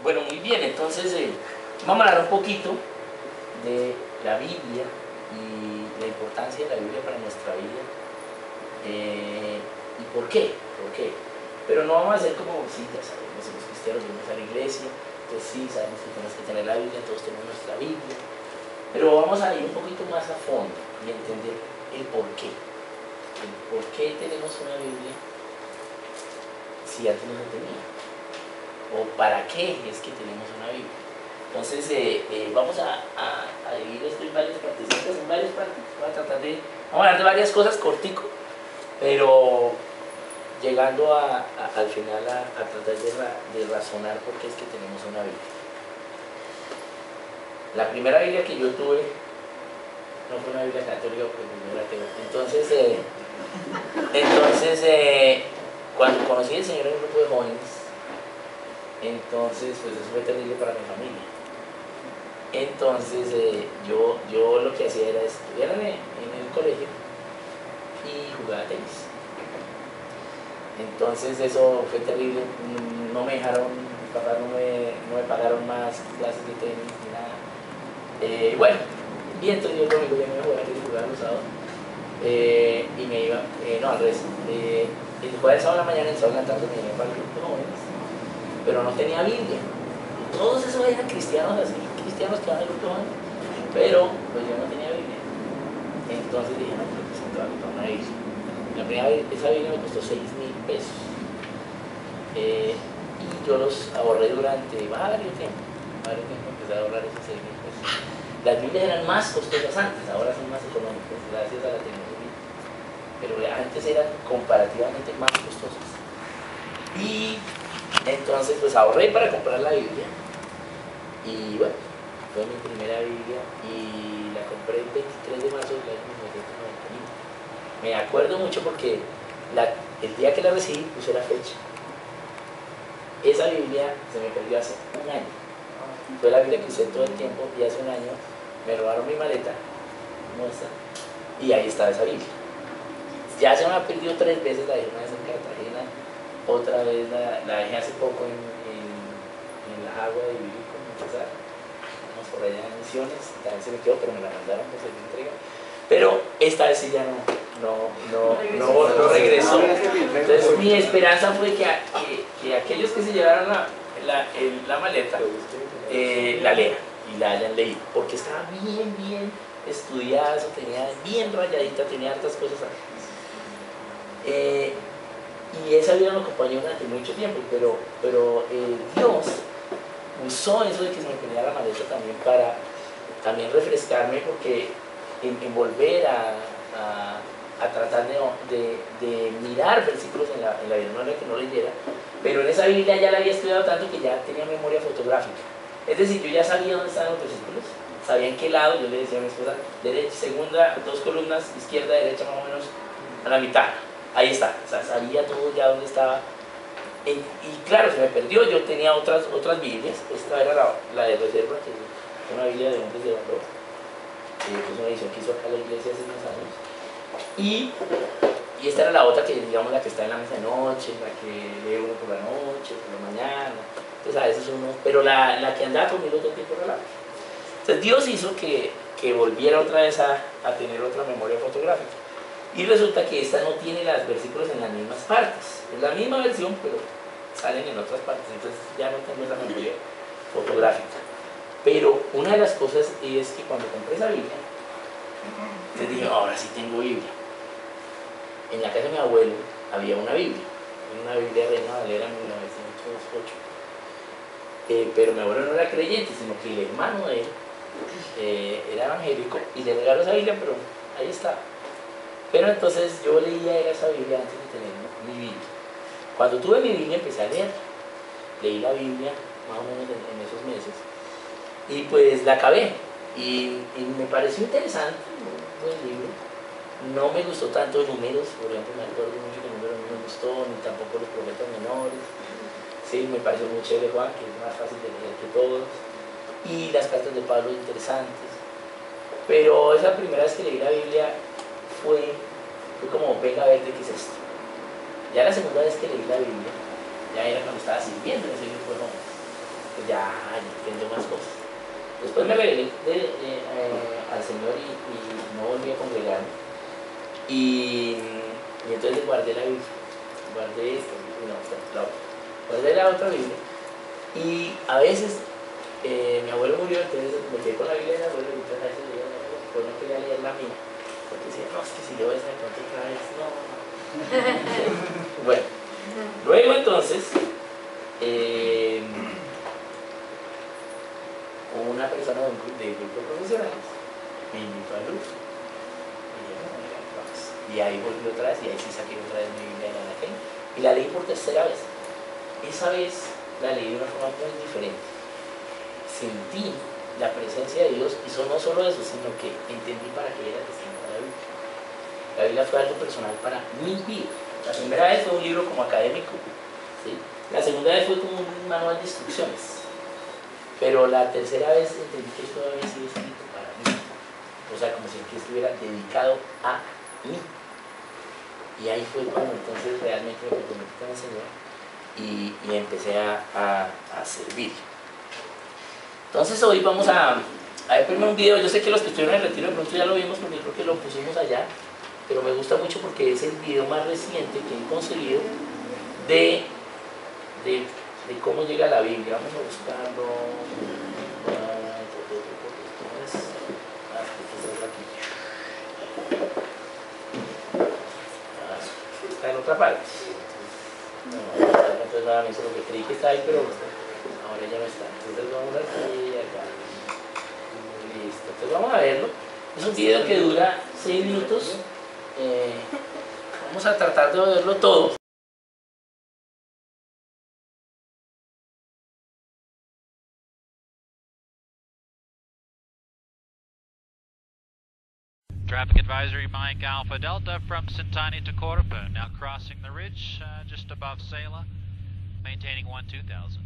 Bueno, muy bien, entonces vamos a hablar un poquito de la Biblia y la importancia de la Biblia para nuestra vida. ¿Y por qué? ¿Por qué? Pero no vamos a hacer como, sí, ya sabemos, somos cristianos, venimos a la iglesia, entonces sí, sabemos que tenemos que tener la Biblia, todos tenemos nuestra Biblia, pero vamos a ir un poquito más a fondo y entender el por qué. El por qué tenemos una Biblia si antes no se tenía. O para qué es que tenemos una Biblia. Entonces vamos a dividir esto en varias partecitas, en varias partes. Vamos a hablar de varias cosas cortico, pero llegando al final a tratar de razonar por qué es que tenemos una Biblia. La primera Biblia que yo tuve no fue una Biblia católica porque primero la tengo. Entonces cuando conocí al Señor en un grupo de jóvenes, entonces pues eso fue terrible para mi familia. Entonces yo lo que hacía era estudiar en el colegio y jugar a tenis. Entonces eso fue terrible, no me dejaron, mis papás no me pagaron más clases de tenis ni nada. Bueno, y entonces yo el domingo ya me iba a jugar a tenis, jugaba los sábados, y me iba, no al revés, jugaba el sábado en la mañana y el sábado en la tarde me iba para el grupo de jóvenes, pero no tenía Biblia. Todos esos eran cristianos así, cristianos que van al grupo de jóvenes, pero pues yo no tenía Biblia. Entonces dije, no, pues se va a comprar una Biblia. La primera vez, esa Biblia me costó 6.000 pesos. Y yo los ahorré durante varios tiempo empecé a ahorrar esos 6.000 pesos. Las Biblias eran más costosas antes, ahora son más económicas, gracias a la tecnología. Pero antes eran comparativamente más costosas. Y entonces pues ahorré para comprar la Biblia. Y bueno, fue mi primera Biblia y la compré el 23 de marzo del año 1991. Me acuerdo mucho porque el día que la recibí puse la fecha. Esa Biblia se me perdió hace un año. Fue la Biblia que usé todo el tiempo y hace un año me robaron mi maleta, muestra, y ahí estaba esa Biblia. Ya se me ha perdido 3 veces, la dejé una vez en Cartagena, otra vez la dejé hace poco en la agua de vivir con muchas vamos por allá en Misiones, también se me quedó, pero me la mandaron por servicio de entrega. Pero esta vez sí ya no regresó. Entonces mi esperanza fue que aquellos que se llevaron la maleta la lean y la hayan leído, porque estaba bien estudiada, tenía bien rayadita, tenía hartas cosas ahí. Y esa vida me acompañó durante mucho tiempo, pero Dios usó eso de que se me ponía la maleta también para también refrescarme, porque en volver a tratar de mirar versículos en la Biblia, no era que no leyera, pero en esa Biblia ya la había estudiado tanto que ya tenía memoria fotográfica. Es decir, yo ya sabía dónde estaban los versículos, sabía en qué lado. Yo le decía a mi esposa, derecha, segunda, 2 columnas, izquierda, derecha, más o menos a la mitad, ahí está, o sea, sabía todo ya dónde estaba. Y claro, se me perdió. Yo tenía otras Biblias. Esta era la de reserva, que es una Biblia de hombres de valor, es una edición que hizo acá la iglesia hace unos años. Y esta era la otra, que digamos la que está en la mesa de noche, la que lee uno por la noche, por la mañana. Entonces a veces uno, pero la que andaba conmigo todo el tiempo era la otra. Entonces Dios hizo que volviera otra vez a tener otra memoria fotográfica. Y resulta que esta no tiene los versículos en las mismas partes. Es la misma versión, pero salen en otras partes. Entonces ya no tengo esa memoria fotográfica. Pero una de las cosas es que cuando compré esa Biblia, les dije, ahora sí tengo Biblia. En la casa de mi abuelo había una Biblia Reina Valera 1908. Pero mi abuelo no era creyente, sino que el hermano de él era evangélico y le regaló esa Biblia, pero ahí está. Pero entonces yo leía esa Biblia antes de tener mi Biblia. Cuando tuve mi Biblia empecé a leer. Leí la Biblia más o menos en esos meses. Y pues la acabé. Y me pareció interesante, un buen libro. No me gustó tanto de números, por ejemplo, me acuerdo mucho que el número no me gustó, ni tampoco los profetas menores. Sí, me pareció muy chévere Juan, que es más fácil de leer que todos. Y las cartas de Pablo interesantes. Pero esa primera vez que leí la Biblia fue como, venga a ver de qué es esto. Ya la segunda vez que leí la Biblia, ya era cuando estaba sirviendo en ese grupo de jóvenes. pues ya entiendo más cosas. Después me revelé al Señor y no volví a congregarme. Y entonces guardé la Biblia, guardé esto, guardé la otra Biblia. Y a veces mi abuelo murió, entonces me quedé con la Biblia de mi abuelo y entonces a veces leía la Biblia, después no quería leer la mía, porque decía, no, es que si leo esa de pronto otra vez, no. Bueno, luego entonces, una persona de grupo profesional me invitó al grupo. Y ahí volví otra vez, y ahí sí saqué otra vez mi Biblia en Anaquén, y la leí por tercera vez. Esa vez la leí de una forma muy diferente. Sentí la presencia de Dios, y no solo eso, sino que entendí para qué era destinada la Biblia. La Biblia fue algo personal para mi vida. La primera vez fue un libro como académico, ¿sí? La segunda vez fue como un manual de instrucciones, pero la tercera vez entendí que esto había sido escrito para mí, o sea, como si estuviera dedicado a mí. Y ahí fue cuando entonces realmente me comprometí con el Señor y empecé a servir. Entonces hoy vamos a ver primero un video. Yo sé que los que estuvieron en el retiro de pronto ya lo vimos porque creo que lo pusimos allá, pero me gusta mucho porque es el video más reciente que he conseguido de cómo llega la Biblia. Vamos a buscarlo. Está en otra parte. No, entonces nuevamente lo que creí que está ahí, pero ahora ya no está. Entonces vamos aquí y acá. Listo. Entonces vamos a verlo. Es un video que dura 6 minutos. Vamos a tratar de verlo todo. Traffic advisory, Mike Alpha Delta from Sintani to Cordoba, now crossing the ridge just above Sela, maintaining 1-2000.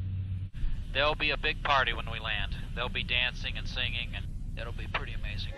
There'll be a big party when we land. There'll be dancing and singing, and it'll be pretty amazing.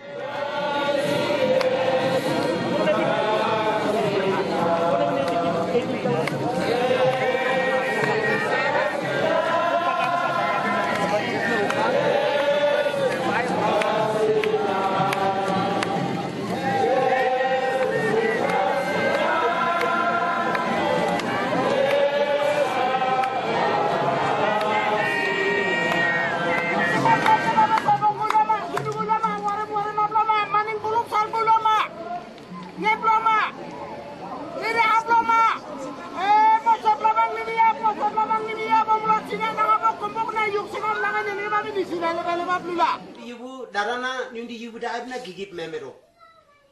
Darana nyundi yibuda abna gigit memero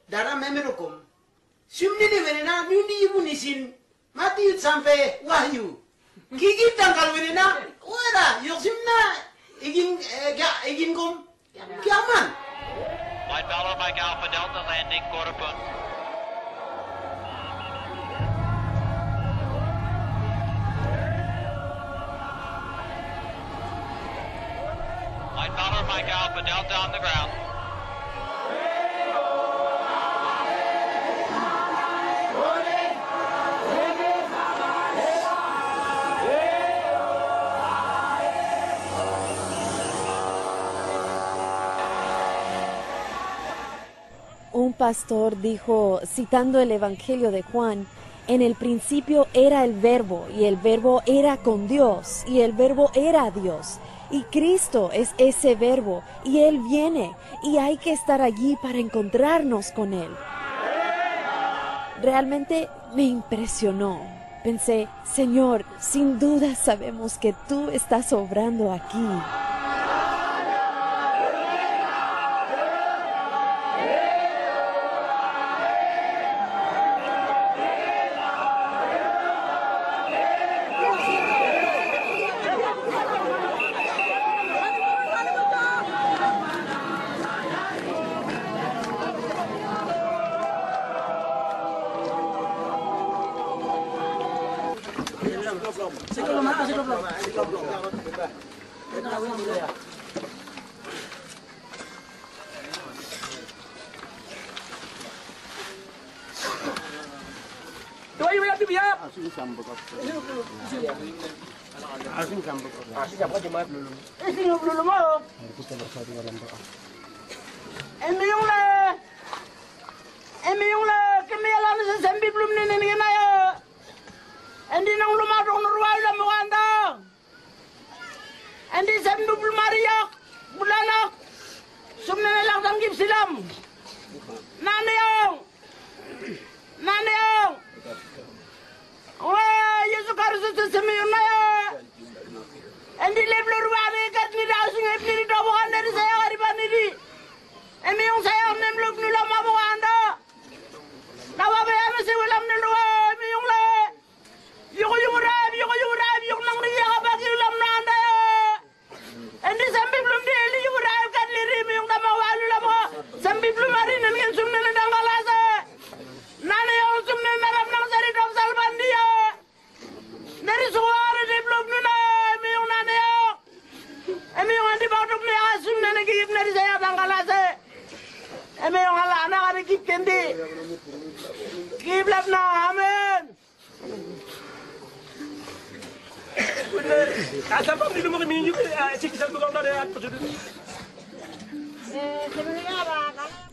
dara memero kom sumni ne venena nyundi yibu nisin mati yut sampai wahyu gigit tangkal venena wera yosimna igin kom kiaman. Light Valor, Mike Alpha Delta, landing Cordoba. Light Valor, Mike Alpha Delta on the ground. Un pastor dijo, citando el Evangelio de Juan, en el principio era el Verbo, y el Verbo era con Dios, y el Verbo era Dios. Y Cristo es ese Verbo, y Él viene, y hay que estar allí para encontrarnos con Él. Realmente me impresionó. Pensé, Señor, sin duda sabemos que tú estás obrando aquí.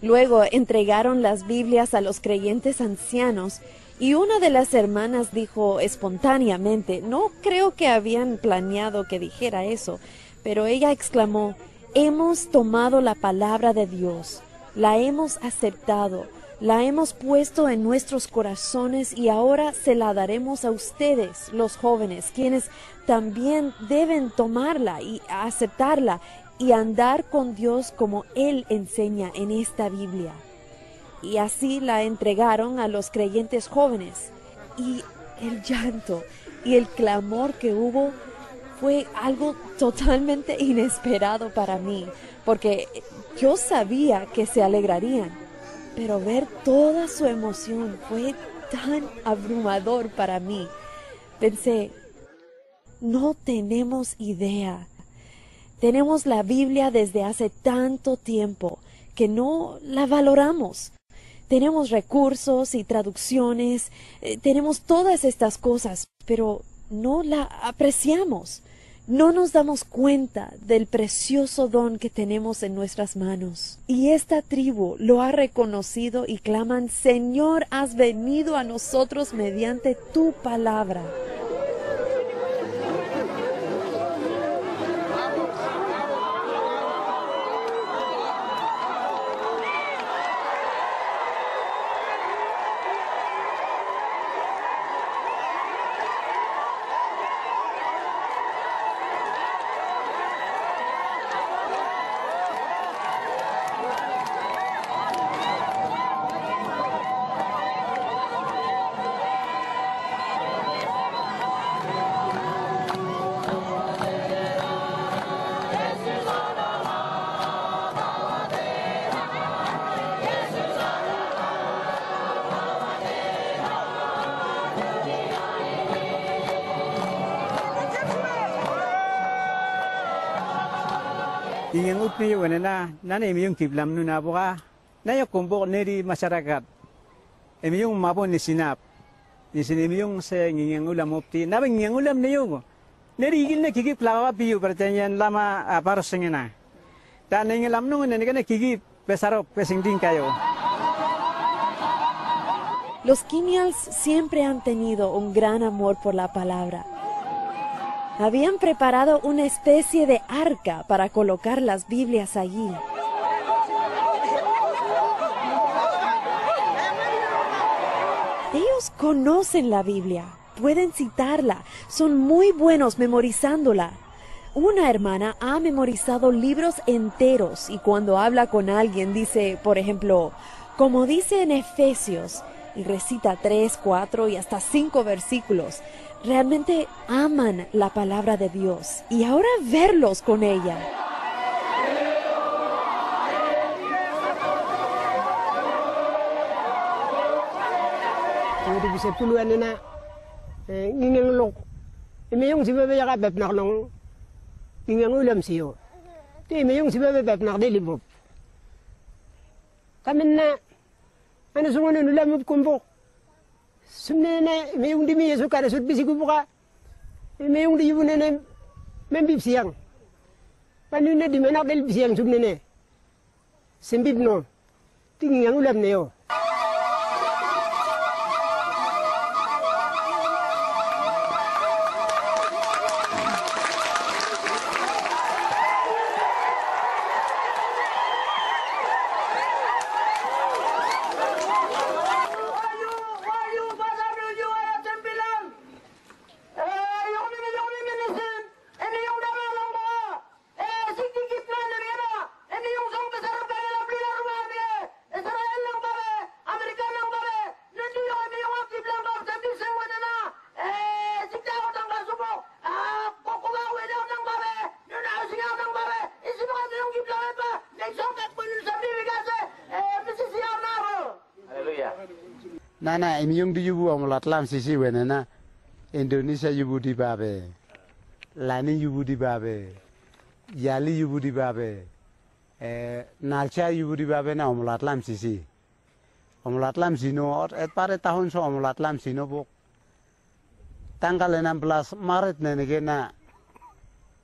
Luego entregaron las Biblias a los creyentes ancianos y una de las hermanas dijo espontáneamente, no creo que habían planeado que dijera eso, pero ella exclamó, hemos tomado la palabra de Dios, la hemos aceptado, la hemos puesto en nuestros corazones y ahora se la daremos a ustedes, los jóvenes, quienes también deben tomarla y aceptarla y andar con Dios como Él enseña en esta Biblia. Y así la entregaron a los creyentes jóvenes. Y el llanto y el clamor que hubo fue algo totalmente inesperado para mí, porque yo sabía que se alegrarían, pero ver toda su emoción fue tan abrumador para mí. Pensé, no tenemos idea. Tenemos la Biblia desde hace tanto tiempo que no la valoramos. Tenemos recursos y traducciones, tenemos todas estas cosas, pero no la apreciamos. No nos damos cuenta del precioso don que tenemos en nuestras manos. Y esta tribu lo ha reconocido y claman, Señor, has venido a nosotros mediante tu palabra. Ingin utni wenena nane emiyong kiblam nuna boka na yakumbok neri masyarakat emiyong mabo ni sinap ni emiyong se ngingeng ulam opti na ngingeng ulam niyo neri igil na kikip lawa piyo pertanyaan lama para sengena dan ngingelam nung nene kana kikip pesarop pesingding kayo. Los Quimials siempre han tenido un gran amor por la palabra. Habían preparado una especie de arca para colocar las Biblias allí. Ellos conocen la Biblia, pueden citarla, son muy buenos memorizándola. Una hermana ha memorizado libros enteros y cuando habla con alguien dice, por ejemplo, como dice en Efesios, y recita 3, 4 y hasta 5 versículos. Realmente aman la palabra de Dios y ahora verlos con ella. sumnene me yung di mi yesu kare sut bisi kubuka me yung di yubunene membib siang panune di menak del siang sumnene sembib no tinggi yang ulam neo. Nana imiyong di yubu amulat lam sisi wenena Indonesia yubu di babe, Lani yubu di babe, Yali yubu di babe, Nalcha yubu di babe na amulat lam sisi. Amulat lam sino et pare tahun so amulat lam sino bok. Tanggal 16 Maret nenege na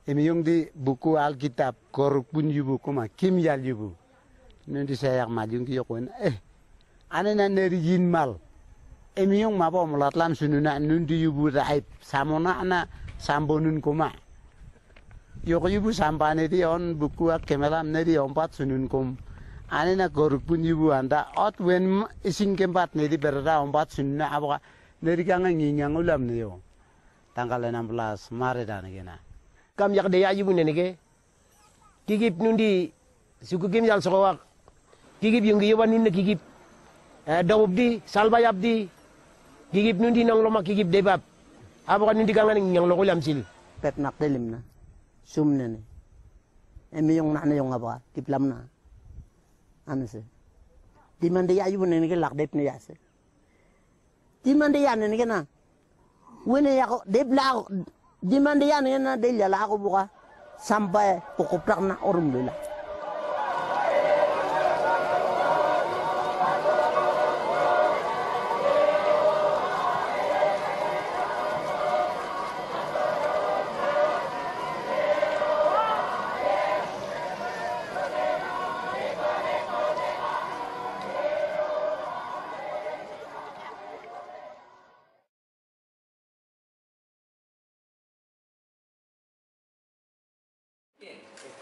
imiyong di buku Alkitab koruk pun yubu kuma Kim Yal yubu. Nanti saya majung ki yokwen ane na neri yin mal. Emiyong mabo mulat lam sununa nundi yubu raib samona ana sambonun kuma. Yoko yubu sampane di on buku ak kemelam neri ompat sunun kum. Ane na goruk pun yubu anda ot wen ising kempat neri berda ompat sununa aboka neri kanga ngingang ulam niyo. Tanggal 16 Maret ana gena. Kam yak de ya yubu nenege. Kigip nundi suku kim yal sokowak. Kigip yung giyawan nunna kigip. Dawub di salbayab di. Gigip nundi nang loma gigip debab. Abo kan nundi kangan yang lo kulam sil. Pet nak telim na. Sumne ne. Emi yung na yung aba tiplam na. Ano se. Di man de ayu ne ke lak dep ne yase. Di man de yan ne ke na. Wene ya ko dep la di man de yan ne na de la ko buka sampai pokoprak na orum lela.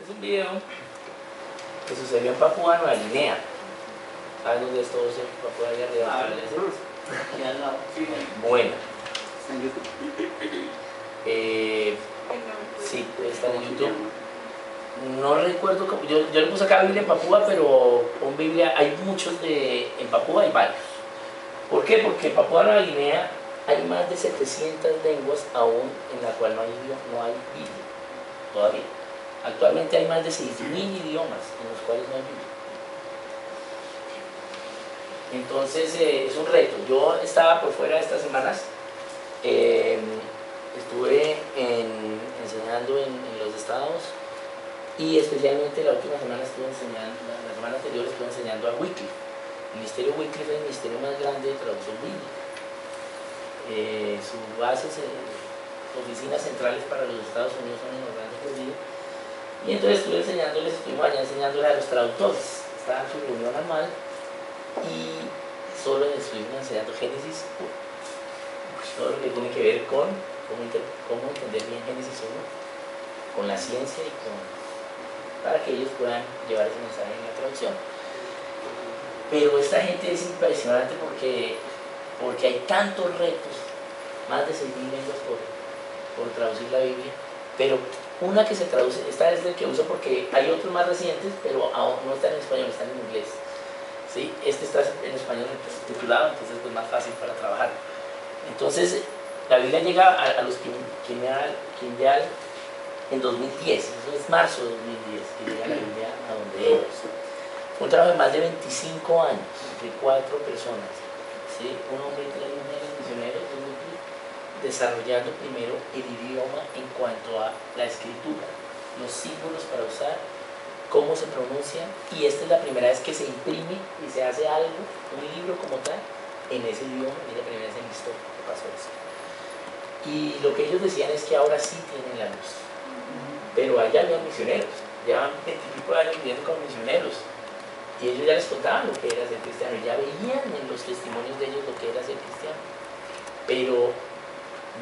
Este es un video que sucedió en Papúa Nueva Guinea. ¿Saben dónde es todo eso? Papúa allá arriba. Aquí al lado. Bueno. Sí, está en YouTube. No recuerdo cómo. Yo le puse acá Biblia en Papúa, pero con Biblia hay muchos en Papúa, hay varios. ¿Por qué? Porque en Papúa Nueva Guinea hay más de 700 lenguas aún en la cual no hay Biblia todavía. Actualmente hay más de 6.000 idiomas en los cuales no hay Biblia. Entonces es un reto. Yo estaba por fuera estas semanas, estuve enseñando en los estados y especialmente la última semana estuve enseñando, la semana anterior estuve enseñando a Wycliffe. El ministerio Wycliffe es el ministerio más grande de traducción bíblica. Sus bases, oficinas centrales para los Estados Unidos son en Orlando, Florida. Y entonces estuvimos allá enseñándoles a los traductores. Estaba en su reunión anual y solo estuvimos enseñando Génesis 1. Todo lo que tiene que ver con cómo entender bien Génesis 1, con la ciencia y para que ellos puedan llevar ese mensaje en la traducción. Pero esta gente es impresionante porque hay tantos retos, más de 6.000 lenguas por traducir la Biblia, pero una que se traduce, esta es el que uso porque hay otros más recientes, pero aún no están en español, están en inglés. ¿Sí? Este está en español titulado, entonces es más fácil para trabajar. Entonces, la Biblia llega a los Quimbeal en 2010, eso es marzo de 2010, que llega la Biblia a donde ellos. Fue un trabajo de más de 25 años, de 4 personas, ¿sí? Un hombre y 3 mujeres misioneros, desarrollando primero el idioma en cuanto a la escritura, los símbolos para usar, cómo se pronuncian, y esta es la primera vez que se imprime y se hace algo, un libro como tal, en ese idioma, es la primera vez en la historia que pasó eso. Y lo que ellos decían es que ahora sí tienen la luz, pero allá había misioneros, llevaban 20 y pico de años viviendo como misioneros, y ellos ya les contaban lo que era ser cristiano, ya veían en los testimonios de ellos lo que era ser cristiano, pero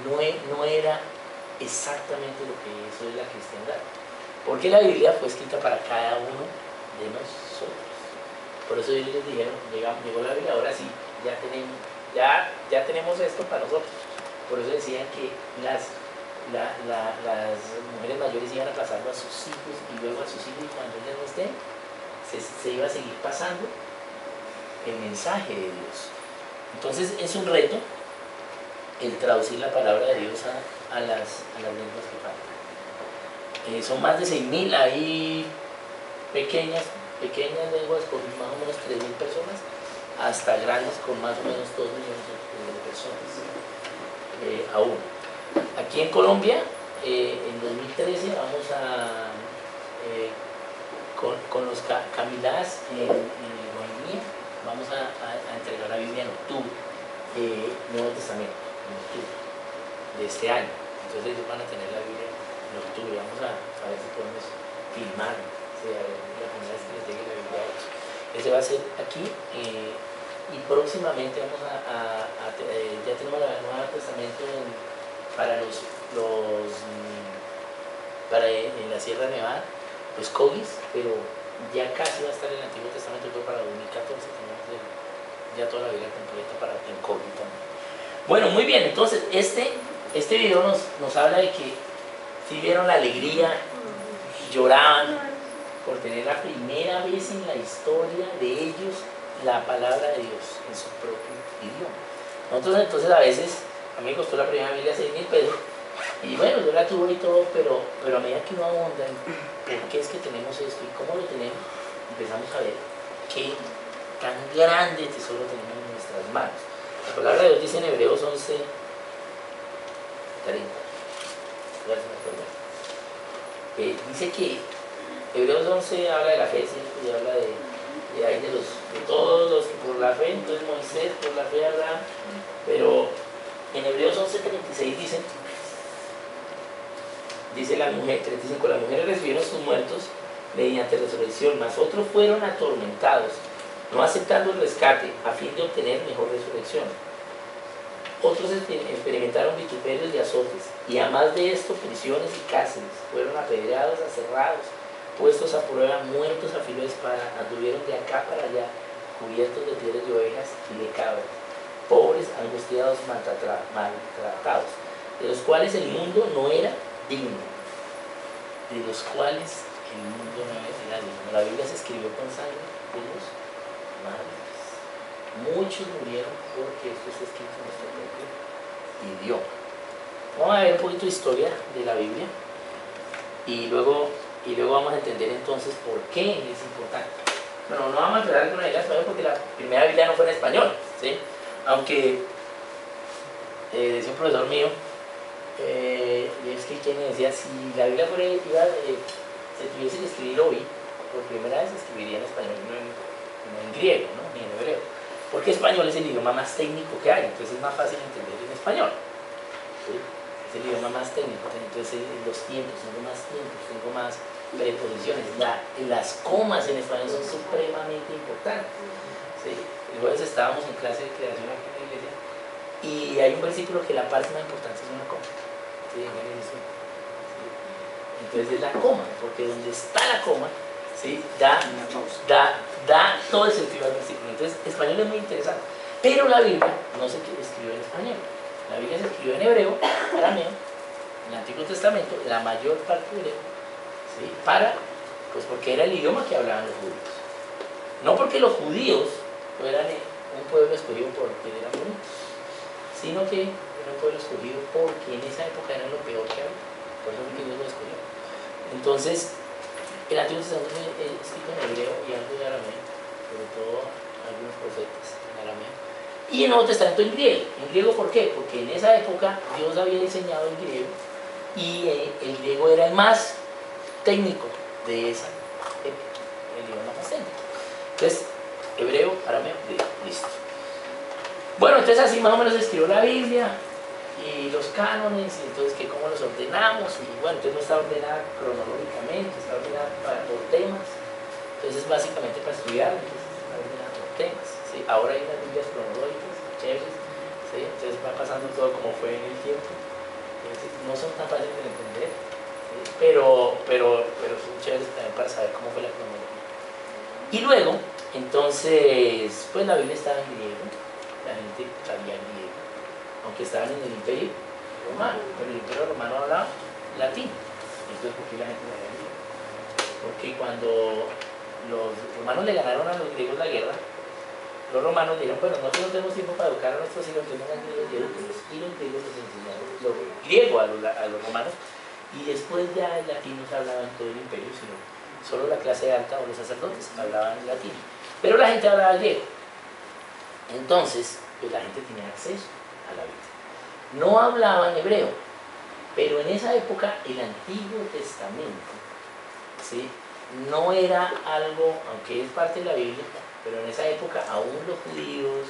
no era exactamente lo que eso es la cristiandad, porque la Biblia fue escrita para cada uno de nosotros. Por eso ellos les dijeron, llegó la Biblia, ahora sí, ya tenemos esto para nosotros. Por eso decían que las mujeres mayores iban a pasarlo a sus hijos y luego a sus hijos, y cuando ellas no estén, se iba a seguir pasando el mensaje de Dios. Entonces es un reto el traducir la palabra de Dios a las lenguas que faltan. Son más de 6.000, hay pequeñas lenguas con más o menos 3.000 personas, hasta grandes con más o menos 2 millones de personas aún. Aquí en Colombia, en 2013 vamos con los Camilás en Guainía, vamos a entregar la Biblia en octubre, Nuevo Testamento, en octubre de este año. Entonces ellos van a tener la Biblia en octubre, vamos a ver si podemos filmar, la primera vez que les llegue la Biblia a ellos. Ese va a ser aquí, y próximamente vamos ya tenemos el Nuevo Testamento para en la Sierra Nevada, los Cogis, pero ya casi va a estar el Antiguo Testamento, pero para 2014 tenemos ya toda la Biblia completa en Cogi también. Bueno, muy bien, entonces este video nos habla de que si vieron la alegría, lloraban por tener la primera vez en la historia de ellos la palabra de Dios en su propio idioma. Nosotros entonces a veces, a mí me costó la primera Biblia 6.000 pesos, y bueno, yo la tuve y todo, pero a medida que uno ahonda en por qué es que tenemos esto y cómo lo tenemos, empezamos a ver qué tan grande tesoro tenemos en nuestras manos. La palabra de Dios dice en Hebreos 11:30. Dice que Hebreos 11 habla de la fe, ¿sí? Y habla de todos los que por la fe, entonces Moisés por la fe Abraham, pero en Hebreos 11:36 dice la mujer, 35, las mujeres recibieron sus muertos mediante resurrección, mas otros fueron atormentados, no aceptando el rescate a fin de obtener mejor resurrección. Otros experimentaron vituperios y azotes, y además de esto prisiones y cárceles, fueron apedreados, aserrados, puestos a prueba, muertos a filo de espada, anduvieron de acá para allá, cubiertos de pieles de ovejas y de cabras, pobres, angustiados, maltratados, de los cuales el mundo no era digno, de los cuales el mundo no era digno. La Biblia se escribió con sangre de los mártires. Muchos murieron porque esto está escrito en nuestro propio idioma. Vamos a ver un poquito de historia de la Biblia y luego vamos a entender entonces por qué es importante. Bueno, no vamos a empezar con la Biblia en español porque la primera Biblia no fue en español, ¿sí? Aunque decía un profesor mío, es que quien me decía, si la Biblia se tuviese que escribir hoy, por primera vez se escribiría en español, no en griego, ¿no? Ni en hebreo, porque español es el idioma más técnico que hay, entonces es más fácil entender en español, ¿sí? Es el idioma más técnico, entonces los tiempos, tengo más preposiciones, las comas en español son supremamente importantes, ¿sí? El jueves estábamos en clase de creación aquí en la iglesia y hay un versículo que la parte más importante es una coma, ¿sí? Entonces es la coma, porque donde está la coma, ¿sí? da todo el sentido al versículo. Entonces español es muy interesante, pero la Biblia no se escribió en español, la Biblia se escribió en hebreo, arameo, en el Antiguo Testamento, la mayor parte de hebreo, ¿sí? Porque era el idioma que hablaban los judíos, no porque los judíos fueran un pueblo escogido porque eran bonitos, sino que era un pueblo escogido porque en esa época era lo peor que había, por eso fue que Dios lo escogió. Entonces el Antiguo Testamento es escrito en hebreo y algo de arameo, sobre todo algunos profetas en arameo, y el Nuevo Testamento en griego. ¿En griego por qué? Porque en esa época Dios había diseñado el griego y el griego era el más técnico de esa época, el idioma más técnico. Entonces, hebreo, arameo, griego, listo. Bueno, entonces así más o menos escribió la Biblia y los cánones, y entonces que cómo los ordenamos, y bueno, entonces no está ordenada cronológicamente, está ordenada por temas, entonces básicamente para estudiar, entonces está ordenada por temas, ¿sí? Ahora hay unas Biblias cronológicas, chéveres, ¿sí? Entonces va pasando todo como fue en el tiempo, entonces, no son tan fáciles de entender, ¿sí? pero son chéveres también para saber cómo fue la cronología. Y luego, entonces, pues la Biblia estaba en griego, la gente sabía griego, aunque estaban en el Imperio Romano, pero el Imperio Romano hablaba latín. Entonces, ¿por qué la gente sabía griego? Porque cuando los romanos le ganaron a los griegos la guerra, los romanos dijeron, bueno, nosotros no tenemos tiempo para educar a nuestros hijos, que no sean griegos y edúquenlos. Y los griegos les enseñaron lo griego a los romanos, y después ya el latín no se hablaba en todo el imperio, sino solo la clase alta o los sacerdotes hablaban el latín. Pero la gente hablaba griego. Entonces, pues la gente tenía acceso a la Biblia. No hablaban hebreo, pero en esa época el Antiguo Testamento, ¿sí?, no era algo, aunque es parte de la Biblia, pero en esa época aún los judíos,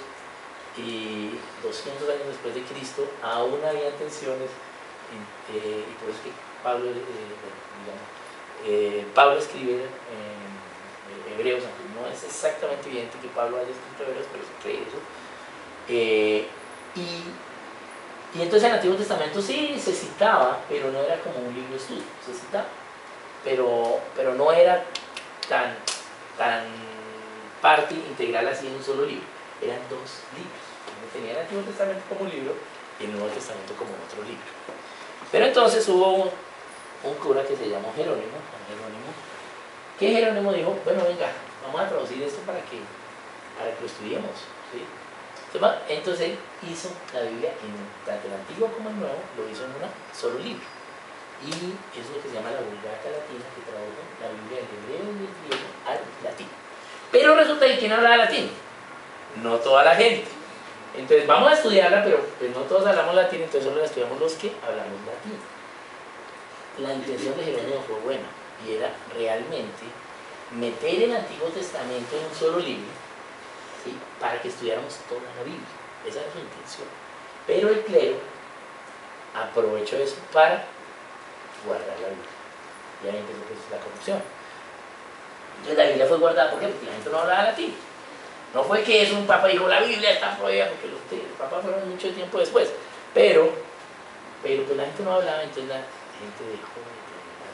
y 200 años después de Cristo, aún había tensiones, y por eso que Pablo escribe en Hebreos, aunque no es exactamente evidente que Pablo haya escrito Hebreos, pero se cree eso. Y entonces en el Antiguo Testamento sí se citaba, pero no era como un libro de estudio, se citaba, pero no era tan parte integral así en un solo libro, eran dos libros. Uno tenía el Antiguo Testamento como un libro y el Nuevo Testamento como otro libro. Pero entonces hubo un cura que se llamó Jerónimo, que Jerónimo dijo, bueno, venga, vamos a traducir esto para que lo estudiemos, ¿sí? Entonces hizo la Biblia, tanto el Antiguo como el Nuevo, lo hizo en un solo libro. Y es lo que se llama la Vulgata Latina, que tradujo la Biblia del hebreo y del griego al latín. Pero resulta que ¿quién hablaba latín? No toda la gente. Entonces vamos a estudiarla, pero pues no todos hablamos latín, entonces solo la estudiamos los que hablamos latín. La intención de Jerónimo fue buena, y era realmente meter el Antiguo Testamento en un solo libro, ¿sí?, para que estudiáramos toda la Biblia. Esa era su intención. Pero el clero aprovechó eso para guardar la Biblia. Y ahí empezó pues la corrupción. Entonces la Biblia fue guardada, ¿por qué? Porque la gente no hablaba latín. No fue que eso un papa dijo, la Biblia está prohibida, porque los papas fueron mucho tiempo después. Pero pues la gente no hablaba, entonces la gente dejó de predicar.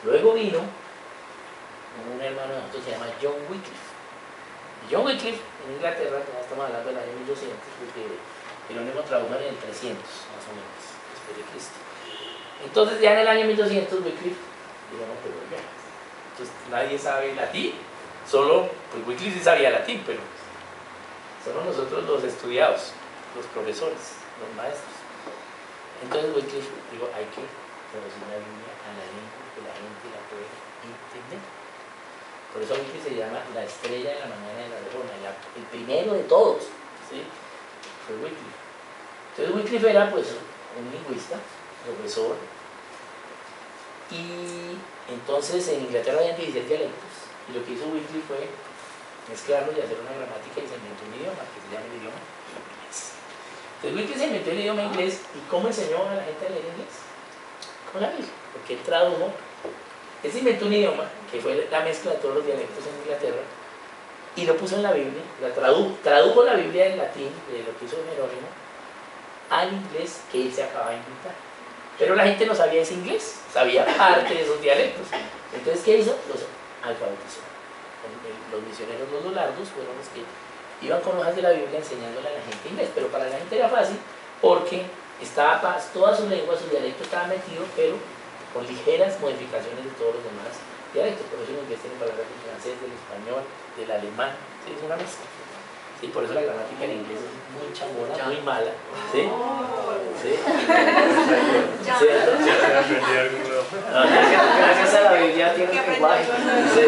Luego vino un hermano de nosotros, se llama John Wycliffe. Y John Wycliffe, en Inglaterra, ya estamos hablando del año 1200, porque Jerónimo tradujo en el 300, más o menos, después de Cristo. Entonces ya en el año 1200 Wycliffe dijo, no, pero ya, entonces nadie sabe latín, solo, pues Wycliffe sí sabía latín, pero somos nosotros los estudiados, los profesores, los maestros. Entonces Wycliffe dijo, hay que traducir la Biblia a la lengua que la gente la puede entender. Por eso Wycliffe se llama la estrella de la mañana de la Reforma, el primero de todos, ¿sí?, fue Wycliffe. Entonces Wycliffe era pues un lingüista, profesor, y entonces en Inglaterra había 16 dialectos, y lo que hizo Wycliffe fue mezclarlos y hacer una gramática, y se inventó un idioma que se llama el idioma inglés. Entonces Wycliffe se inventó el idioma inglés, y ¿cómo enseñó a la gente a leer inglés? Con la Biblia, porque él tradujo, él se inventó un idioma que fue la mezcla de todos los dialectos en Inglaterra, y lo puso en la Biblia, tradujo la Biblia del latín, de lo que hizo Jerónimo, al inglés que él se acababa de inventar. Pero la gente no sabía ese inglés, sabía parte de esos dialectos. Entonces, ¿qué hizo? Los alfabetizó. Los misioneros, los Lolardos, fueron los que iban con hojas de la Biblia enseñándole a la gente inglés. Pero para la gente era fácil porque estaba toda su lengua, su dialecto estaba metido, pero con ligeras modificaciones de todos los demás dialectos. Por eso en inglés tiene palabras del francés, del español, del alemán. ¿Sí? Es una mezcla. ¿Sí? Por eso la gramática en inglés es muy chambona, muy mala. ¿Sí? ¿Sí? Gracias a la Biblia tiene un lenguaje. ¿Sí?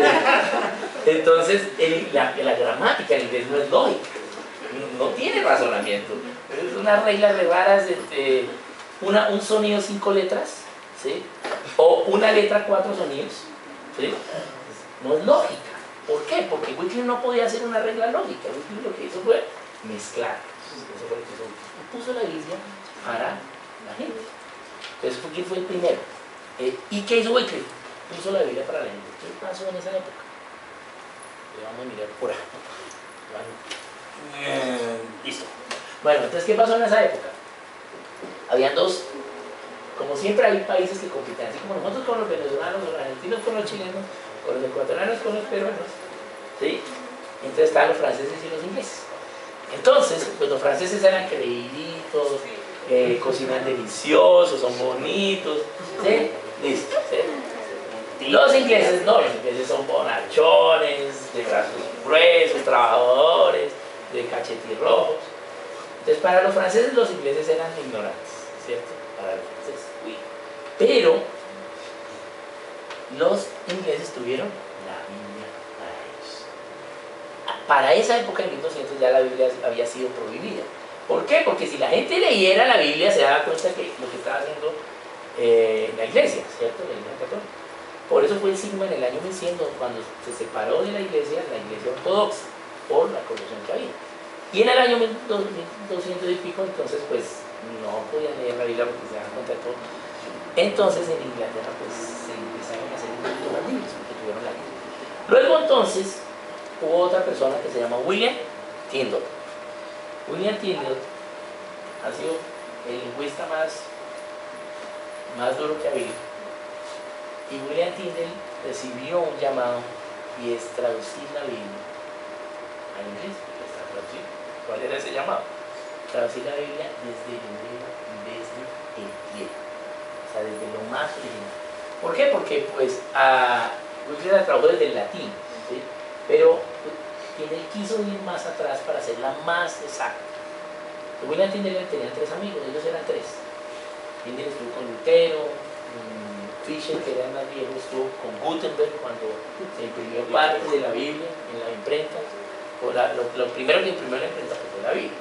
Entonces, la gramática en inglés no es lógica, no tiene razonamiento. Es unas reglas de raras, un sonido 5 letras, ¿sí?, o una letra 4 sonidos, ¿sí?, no es lógica. ¿Por qué? Porque Wycliffe no podía hacer una regla lógica. Wycliffe lo que hizo fue mezclar. Eso fue lo que hizo Wycliffe. Y puso la Biblia para la gente. Entonces Wycliffe fue el primero. ¿Y qué hizo Wycliffe? Puso la Biblia para la gente. ¿Qué pasó en esa época? Vamos a mirar por ahí. Listo. Bueno, entonces, ¿qué pasó en esa época? Habían dos, como siempre hay países que compiten, así como nosotros con los venezolanos, los argentinos con los chilenos, con los ecuatorianos con los peruanos, ¿sí? Entonces estaban los franceses y los ingleses. Entonces, pues los franceses eran creíditos, cocinan delicioso, son bonitos, ¿sí? Listo, ¿sí? Los ingleses no, los ingleses son bonarchones, de brazos gruesos, trabajadores, de cachetirrojos. Entonces, para los franceses, los ingleses eran ignorantes, ¿cierto? Para los franceses. Pero los ingleses tuvieron la Biblia para ellos. Para esa época, en 1200, ya la Biblia había sido prohibida. ¿Por qué? Porque si la gente leyera la Biblia, se daba cuenta que lo que estaba haciendo la iglesia, ¿cierto? La iglesia católica. Por eso fue el signo en el año 1100, cuando se separó de la iglesia ortodoxa, por la corrupción que había. Y en el año 1200 y pico, entonces, pues, no podían leer la Biblia porque se daban cuenta de todo. Entonces, en Inglaterra, pues, se empezaron a hacer un poquito más libres, porque tuvieron la Biblia. Luego, entonces, hubo otra persona que se llama William Tyndall. William Tyndall ha sido el lingüista más duro que ha habido. Y William Tyndall recibió un llamado y es traducir la Biblia al inglés. ¿Cuál era ese llamado? Traducir la Biblia desde el hebreo, desde el griego, o sea, desde lo más original. ¿Por qué? Porque pues Wycliffe la tradujo desde el latín, ¿sí? Pero Tyndall quiso ir más atrás para hacerla más exacta. William Tyndall tenía tres amigos, ellos eran tres. Tyndall estuvo con Lutero, Fisher, que era el más viejo, estuvo con Gutenberg cuando se imprimió parte de la Biblia en la imprenta. Lo primero que imprimió la imprenta fue la Biblia.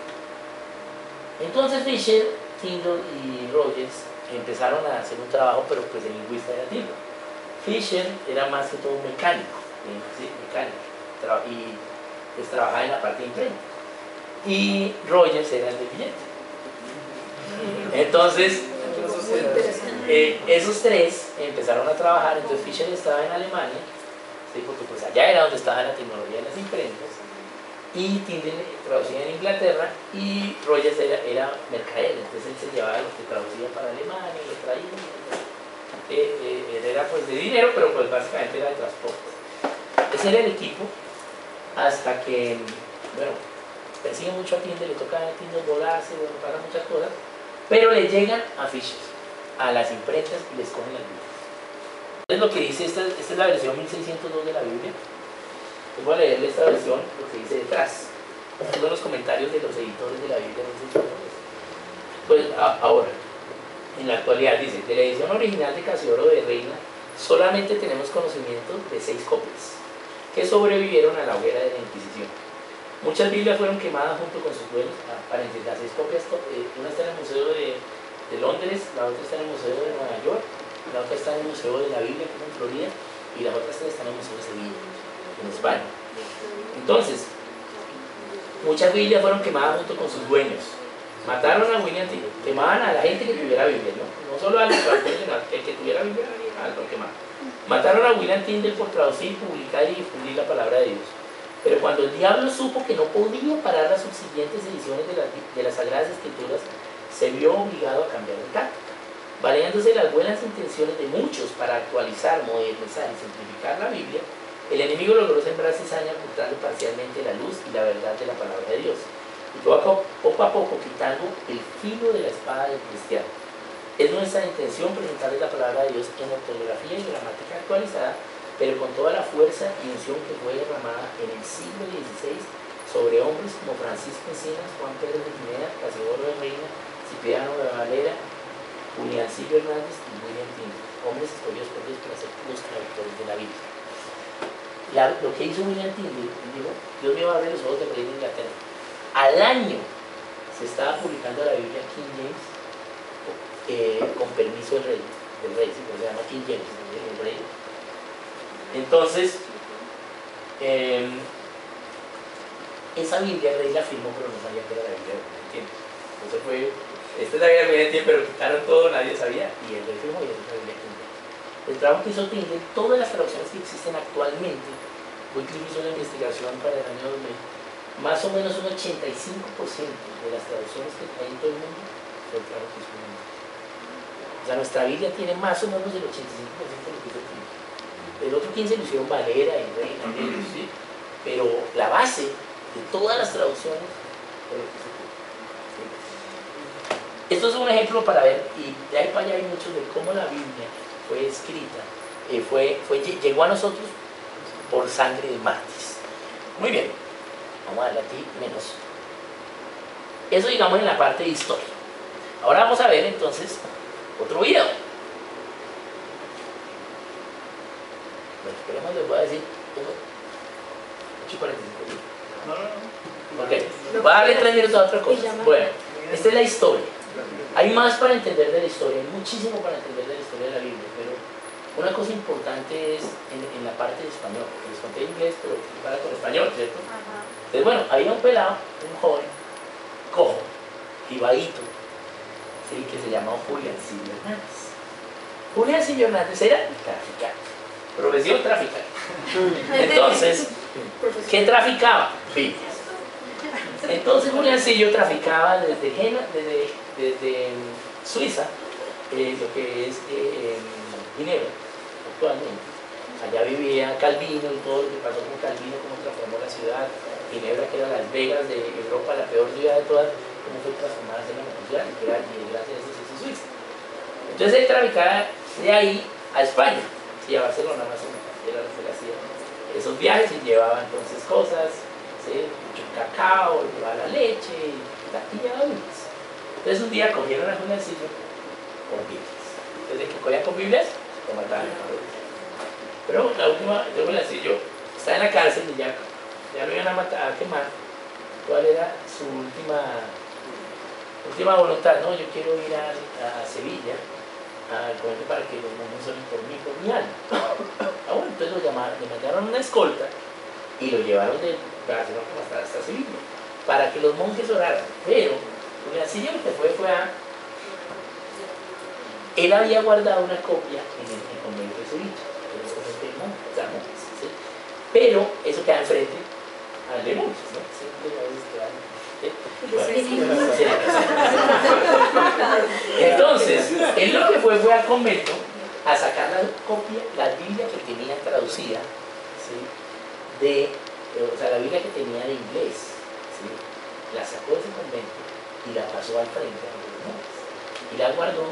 Entonces Fisher, Tyndall y Rogers empezaron a hacer un trabajo, pero pues el lingüista era Tyndall. Fisher era más que todo un mecánico, ¿sí? Mecánico, y pues trabajaba en la parte de imprenta. Y Rogers era el de billete. Entonces, esos tres empezaron a trabajar. Entonces Fisher estaba en Alemania, ¿sí? Porque pues allá era donde estaba la tecnología de las imprentas, y Tyndall traducía en Inglaterra, y Rogers era mercader. Entonces él se llevaba lo que traducía para Alemania, lo traía. Él era pues de dinero, pero pues básicamente era de transporte. Ese era el equipo, hasta que, bueno, persigue mucho a Tyndall, le toca a Tyndall volarse, bueno, para muchas cosas, pero le llegan a Fisher, a las imprentas, y les cogen las Biblias. Entonces lo que dice, esta es la versión 1602 de la Biblia. Les voy a leerle esta versión, lo que dice detrás. Estos son los comentarios de los editores de la Biblia 1602. Pues ahora, en la actualidad dice, de la edición original de Casiodoro de Reina, solamente tenemos conocimiento de 6 copias, que sobrevivieron a la hoguera de la Inquisición. Muchas Biblias fueron quemadas junto con sus dueños. Para entre las 6 copias, una está en el Museo de Londres, la otra está en el Museo de Nueva York, la otra está en el Museo de la Biblia, que es en Florida, y las otras 3 están en el Museo de Sevilla, en España. Entonces, muchas Biblias fueron quemadas junto con sus dueños. Mataron a William Tyndall, quemaban a la gente que tuviera Biblia, no solo a los traductores, sino el que tuviera Biblia, lo quemaban. Mataron a William Tyndall por traducir, publicar y difundir la palabra de Dios. Pero cuando el diablo supo que no podía parar las subsiguientes ediciones de las Sagradas Escrituras, se vio obligado a cambiar de táctica. Valiéndose de las buenas intenciones de muchos para actualizar, modernizar y simplificar la Biblia, el enemigo logró sembrar cizaña ocultando parcialmente la luz y la verdad de la palabra de Dios, y poco a poco quitando el filo de la espada del cristiano. Es nuestra intención presentarles la palabra de Dios en ortografía y gramática actualizada, pero con toda la fuerza y unción que fue derramada en el siglo XVI sobre hombres como Francisco Encinas, Juan Pedro de Pineda, Casiodoro de Reina, Cipriano de Valera, Juliancillo Hernández y William Tyndall, hombres escogidos por Dios para ser los traductores de la Biblia. Lo que hizo William Tyndall, dijo, Dios me va a abrir los ojos del rey de Inglaterra. Al año se estaba publicando la Biblia King James con permiso del rey, se llama King James, el rey. Entonces, esa Biblia el rey la firmó, pero no sabía que era la Biblia de tiempo. Entonces fue, esta es la Biblia de tiempo, pero quitaron todo, nadie sabía, y el rey firmó y esa es la Biblia de tiempo. El trabajo que hizo Tyndale, todas las traducciones que existen actualmente, Wycliffe hizo una investigación para el año 2000, más o menos un 85% de las traducciones que hay en todo el mundo fue el trabajo que hizo Tyndale. O sea, nuestra Biblia tiene más o menos el 85% de lo que hizo Tyndale. El otro 15% lo hicieron Valera y Reina, ¿sí? Pero la base de todas las traducciones fue lo que hizo Tyndale. ¿Sí? Esto es un ejemplo para ver, y de ahí para allá hay muchos de cómo la Biblia fue escrita, llegó a nosotros por sangre de mártires. Muy bien, vamos a darle aquí menos. Eso digamos en la parte de historia. Ahora vamos a ver entonces otro video. Bueno, esperemos, les voy a decir 8:45. Ok, voy a darle 3 minutos a otra cosa. Bueno, esta es la historia. Hay más para entender de la historia, hay muchísimo para entender de la historia de la Biblia, pero una cosa importante es en la parte de español, porque les conté inglés, pero para con español, ¿cierto? Entonces, bueno, había un pelado, un joven, cojo, jibadito, ¿sí? Que se llamaba Juliancillo Hernández. Juliancillo Hernández era traficante, profesión traficante. Entonces, ¿qué traficaba? Biblias. Entonces Juliancillo traficaba desde Suiza, lo que es Ginebra, actualmente. Allá vivía Calvino y todo lo que pasó con Calvino, cómo transformó la ciudad. Ginebra, que era Las Vegas de Europa, la peor ciudad de todas, cómo fue transformada en la mejor ciudad, y gracias a eso se hizo Suiza. Entonces él traficaba de ahí a España, y a Barcelona más o menos, era lo que él hacía. Esos viajes y llevaba entonces cosas, ¿sí? Mucho cacao, llevaba la leche y llevaba Biblias. Entonces un día cogieron a Juliancillo con Biblias. Entonces que cogían con Biblias, lo mataban. Pero la última, Juliancillo está en la cárcel y ya lo iban a matar, a quemar. ¿Cuál era su última voluntad? No, yo quiero ir a Sevilla al convento para que los monjes oren por mí, por mi alma. Bueno, entonces le mandaron una escolta y lo llevaron de Barcelona hasta Sevilla para que los monjes oraran. Pero Juliancillo lo que fue él había guardado una copia en el convento de Sevilla, ¿sí? Pero eso queda enfrente al de monjes, ¿no? Entonces, él lo que fue al convento a sacar la Biblia que tenía traducida, ¿sí? O sea, la Biblia que tenía de inglés, ¿sí? La sacó de ese convento y la pasó al frente a los monjes. Y la guardó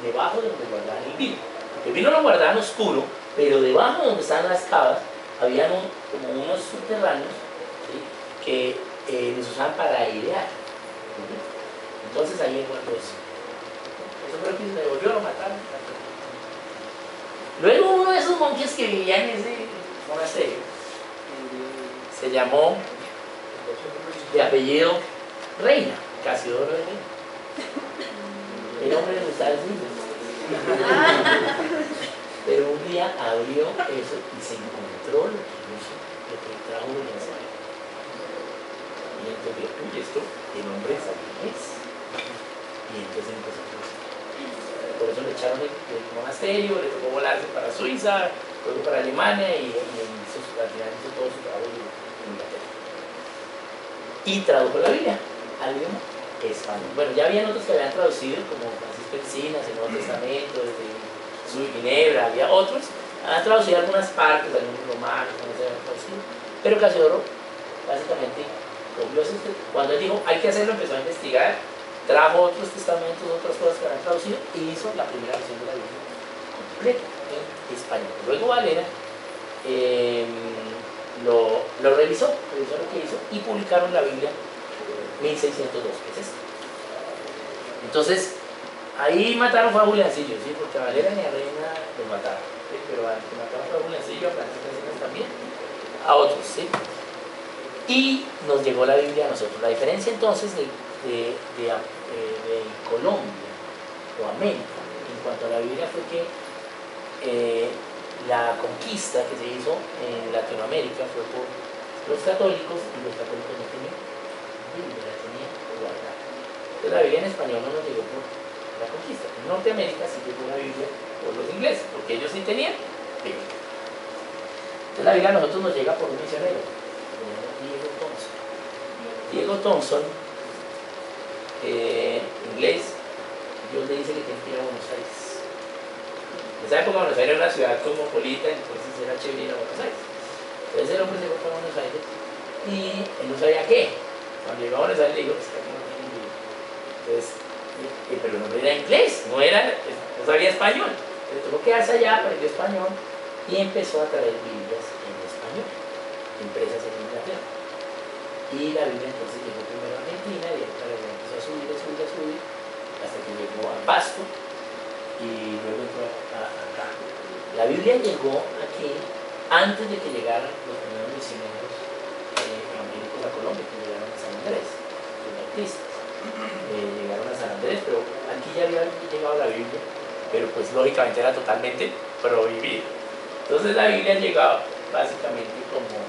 debajo de donde guardaban el vino. El vino lo guardaban oscuro, pero debajo de donde estaban las cavas, había como unos subterráneos, ¿sí? Que les usaban para airear. ¿Sí? Entonces ahí guardó eso. Eso fue lo que se devolvió, lo mataron. Luego uno de esos monjes que vivía en ese monasterio se llamó de apellido Reina, Casiodoro de Reina. El hombre le gustaba el vino. Pero un día abrió eso y se encontró lo que trajo Juliancillo. Y entonces dijo, uy, esto, el hombre sabe quién es. Y entonces empezó a cruzar. Por eso le echaron el monasterio, le tocó volarse para Suiza, luego para Alemania y al final hizo todo su trabajo en Inglaterra. Y tradujo la Biblia al idioma español. Bueno, ya habían otros que habían traducido, como Francisco Encinas, el Nuevo Testamento, desde Ginebra, había otros, han traducido algunas partes, algunos romanos, no se habían traducido, pero Casiodoro básicamente cogió cuando él dijo hay que hacerlo, empezó a investigar, trajo otros testamentos, otras cosas que habían traducido y hizo la primera versión de la Biblia completa en español. Luego Valera lo revisó lo que hizo y publicaron la Biblia 1602, que es esto. Entonces, ahí mataron fue a Juliancillo, ¿sí? Porque a Valera ni a Reina los mataron, ¿sí? Pero al que mataron fue a Juliancillo, a Francisco Encinas también, a otros, ¿sí? Y nos llegó la Biblia a nosotros. La diferencia entonces de Colombia o América en cuanto a la Biblia fue que la conquista que se hizo en Latinoamérica fue por los católicos, y los católicos no tenían Biblia, la tenían guardada. Entonces la Biblia en español no nos llegó por la conquista. En Norteamérica sí llegó la Biblia por los ingleses, porque ellos sí tenían Biblia. Entonces la Biblia a nosotros nos llega por un misionero, Diego Thompson. Diego Thompson, inglés, Dios le dice que tiene que ir a Buenos Aires. En esa época Buenos Aires era una ciudad cosmopolita, entonces era chévere ir a Buenos Aires. Entonces el hombre se fue para Buenos Aires y él no sabía qué. Cuando llegó a Buenos Aires le dijo, es que aquí no tienen Biblia. Entonces, pero el hombre era inglés, no sabía español. Entonces tuvo que quedarse allá, aprendió español y empezó a traer Biblias en español, impresas en Inglaterra. Y la Biblia entonces llegó primero a Argentina y empezó a subir, hasta que llegó a Pasto y luego entró acá. La Biblia llegó aquí antes de que llegaran los primeros misioneros evangélicos a Colombia, que llegaron a San Andrés, los bautistas. Llegaron a San Andrés, pero aquí ya había llegado la Biblia, pero pues lógicamente era totalmente prohibida. Entonces la Biblia llegaba básicamente como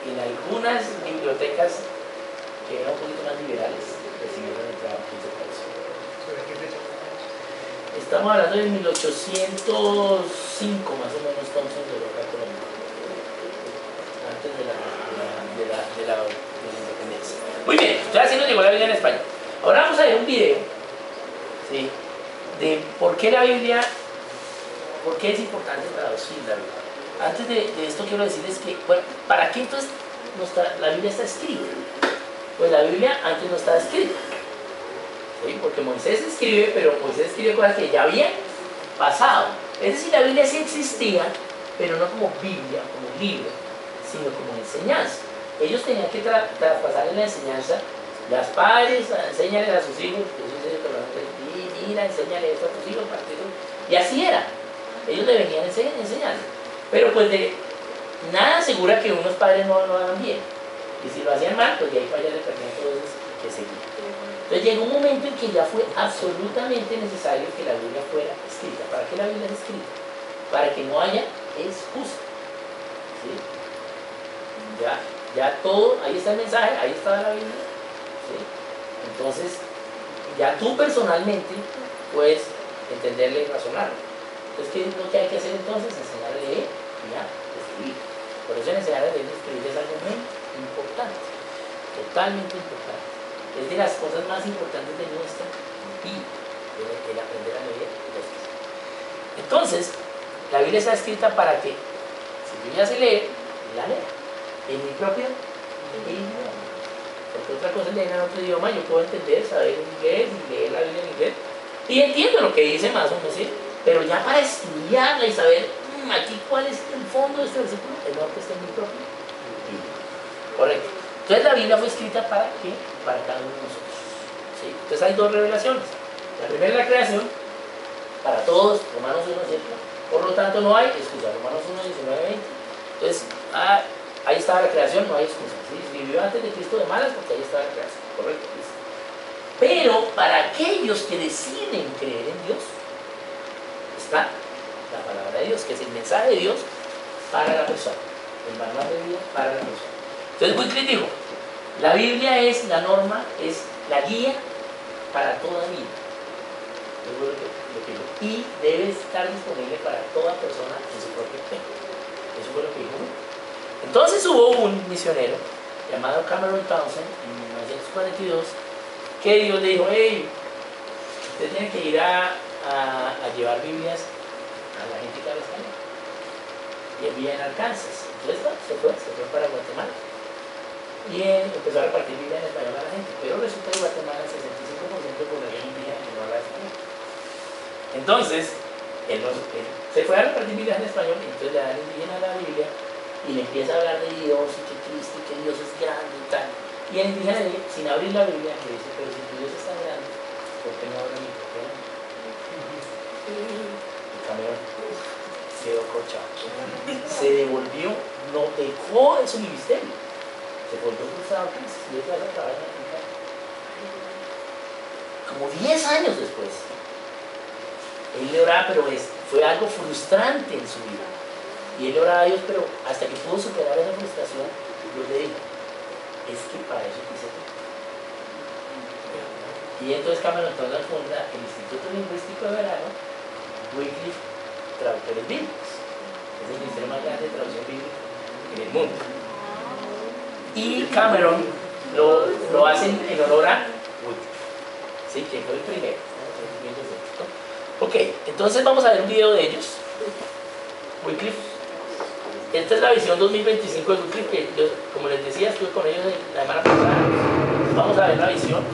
en algunas bibliotecas que eran un poquito más liberales, recibieron entrada 15 pesos. ¿Sobre qué fecha? Estamos hablando de 1805 más o menos, Thompson llegó acá a Colombia, antes de la independencia. Muy bien, entonces así nos llegó la Biblia en español. Ahora vamos a ver un video, ¿sí?, de por qué la Biblia, por qué es importante traducir la Biblia. Antes de esto quiero decirles que, bueno, ¿para qué entonces la Biblia está escrita? Pues la Biblia antes no estaba escrita, ¿sí?, porque Moisés escribe, pero Moisés escribe cosas que ya habían pasado. Es decir, la Biblia sí existía, pero no como Biblia, como libro, sino como enseñanza. Ellos tenían que traspasar en la enseñanza. Las padres enseñan a sus hijos, mira, enséñale esto a tus hijos, y así era. Ellos le venían enseñando. Pero pues de nada asegura que unos padres no lo hagan bien. Y si lo hacían mal, pues de ahí para allá le perdían todo eso que seguía. Entonces llegó un momento en que ya fue absolutamente necesario que la Biblia fuera escrita. ¿Para qué la Biblia es escrita? Para que no haya excusa. ¿Sí? Ya todo, ahí está el mensaje, ahí está la Biblia. ¿Sí? Entonces, ya tú personalmente puedes entenderle y razonarle. Entonces, ¿qué es lo que hay que hacer entonces? Enseñar a leer y a escribir. Por eso enseñar a leer y escribir es algo muy importante, totalmente importante. Es de las cosas más importantes de nuestra vida, el aprender a leer y a escribir. Entonces, la Biblia está escrita para que, si yo ya sé leer, la lea en mi propio idioma. Porque otra cosa es leer en otro idioma, yo puedo entender, saber inglés y leer la Biblia en inglés, y entiendo lo que dice más o menos, ¿sí? Pero ya para estudiarla y saber aquí cuál es el fondo de este versículo, es lo que está en mi propio idioma. Correcto. Entonces la Biblia fue escrita ¿para qué? Para cada uno de nosotros. ¿Sí? Entonces hay dos revelaciones. La primera es la creación, para todos, Romanos 1, ¿cierto? Por lo tanto no hay excusa, Romanos 1, 19, 20. Entonces, ahí estaba la creación, no hay excusa. ¿Sí? Vivió antes de Cristo de malas porque ahí estaba la creación. Correcto. Pero para aquellos que deciden creer en Dios, está la palabra de Dios, que es el mensaje de Dios para la persona, el manual de vida para la persona. Entonces Wycliffe dijo, la Biblia es la norma, es la guía para toda vida. Eso fue lo que dijo. Y debe estar disponible para toda persona en su propio tiempo. Eso fue lo que dijo. Entonces hubo un misionero llamado Cameron Townsend en 1942 que Dios le dijo, hey, usted tiene que ir a llevar Biblias a la gente que habla español. Y él vivía en Arkansas. Entonces se fue para Guatemala. Y él empezó a repartir Biblia en español a la gente. Pero resulta que Guatemala el 65% de población indígena que no habla español. Entonces, él se fue a repartir Biblia en español, y entonces le da al indígena la Biblia y le empieza a hablar de Dios y que Cristo y que Dios es grande y tal. Y el indígena, sin abrir la Biblia, le dice, pero si tu Dios es tan grande, ¿por qué no habla mi propio nombre? Y Cameron quedó corchado. Se devolvió, no dejó su ministerio. Se volvió cruzado a Cristo y otra vez a trabajar en la Argentina. Como 10 años después. Él le oraba, pero fue algo frustrante en su vida. Y él oraba a Dios, pero hasta que pudo superar esa frustración, Dios le dijo, es que para eso quise tú. Y entonces Cameron Tonga funda el Instituto Lingüístico de Verano, Wycliffe Traductores Bíblicos. Es el ministerio más grande de traducción bíblica en el mundo. Y Cameron lo hacen en honor a Wycliffe, ¿sí? Que fue el primero. Ok, entonces vamos a ver un video de ellos. Wycliffe. Esta es la visión 2025 de Wycliffe, que yo, como les decía, estuve con ellos la semana pasada. Vamos a ver la visión.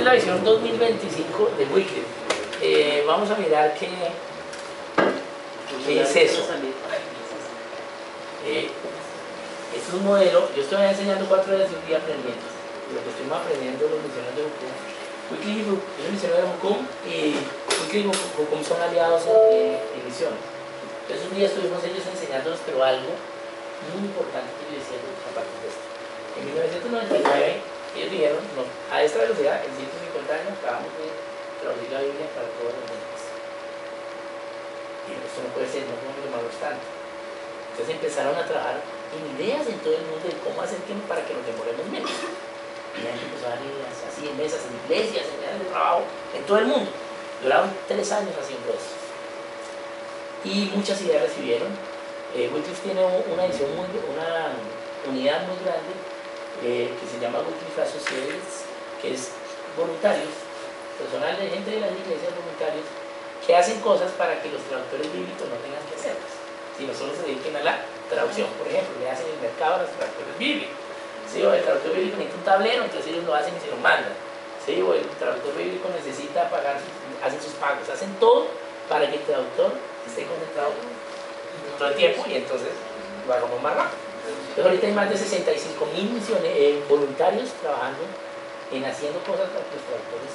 la visión 2025 de Wycliffe. Vamos a mirar qué es eso. Es un modelo. Yo estoy enseñando 4 horas de un día aprendiendo. Lo que estuvimos aprendiendo los misioneros de Bucum. Wycliffe es el misionero de Bucum y Wycliffe y Bucum son aliados en misiones. Entonces un día estuvimos ellos enseñándonos, pero algo muy importante que yo decía a partir de esto. En 1999 ellos dijeron, no, a esta velocidad, en 150 años, acabamos de traducir la Biblia para todos los demás. Y esto no puede ser, no podemos demorar tanto. Entonces empezaron a trabajar en ideas en todo el mundo de cómo hacer para que nos demoremos menos. Y la gente empezó a dar ideas así en mesas, en iglesias, en áreas de trabajo, en todo el mundo. Duraron 3 años haciendo eso. Y muchas ideas recibieron. Wycliffe tiene una edición una unidad muy grande que se llama Wycliffe Associates, que es voluntarios, personal de gente de las iglesias, voluntarios, que hacen cosas para que los traductores bíblicos no tengan que hacerlas, sino solo se dediquen a la traducción. Por ejemplo, le hacen el mercado a los traductores bíblicos. ¿Sí? O el traductor bíblico necesita un tablero, entonces ellos lo hacen y se lo mandan. ¿Sí? O el traductor bíblico necesita pagar, hacen sus pagos, hacen todo para que el traductor esté concentrado todo el tiempo y entonces lo hagamos más rápido. Entonces ahorita hay más de 65.000 voluntarios trabajando en haciendo cosas para que los traductores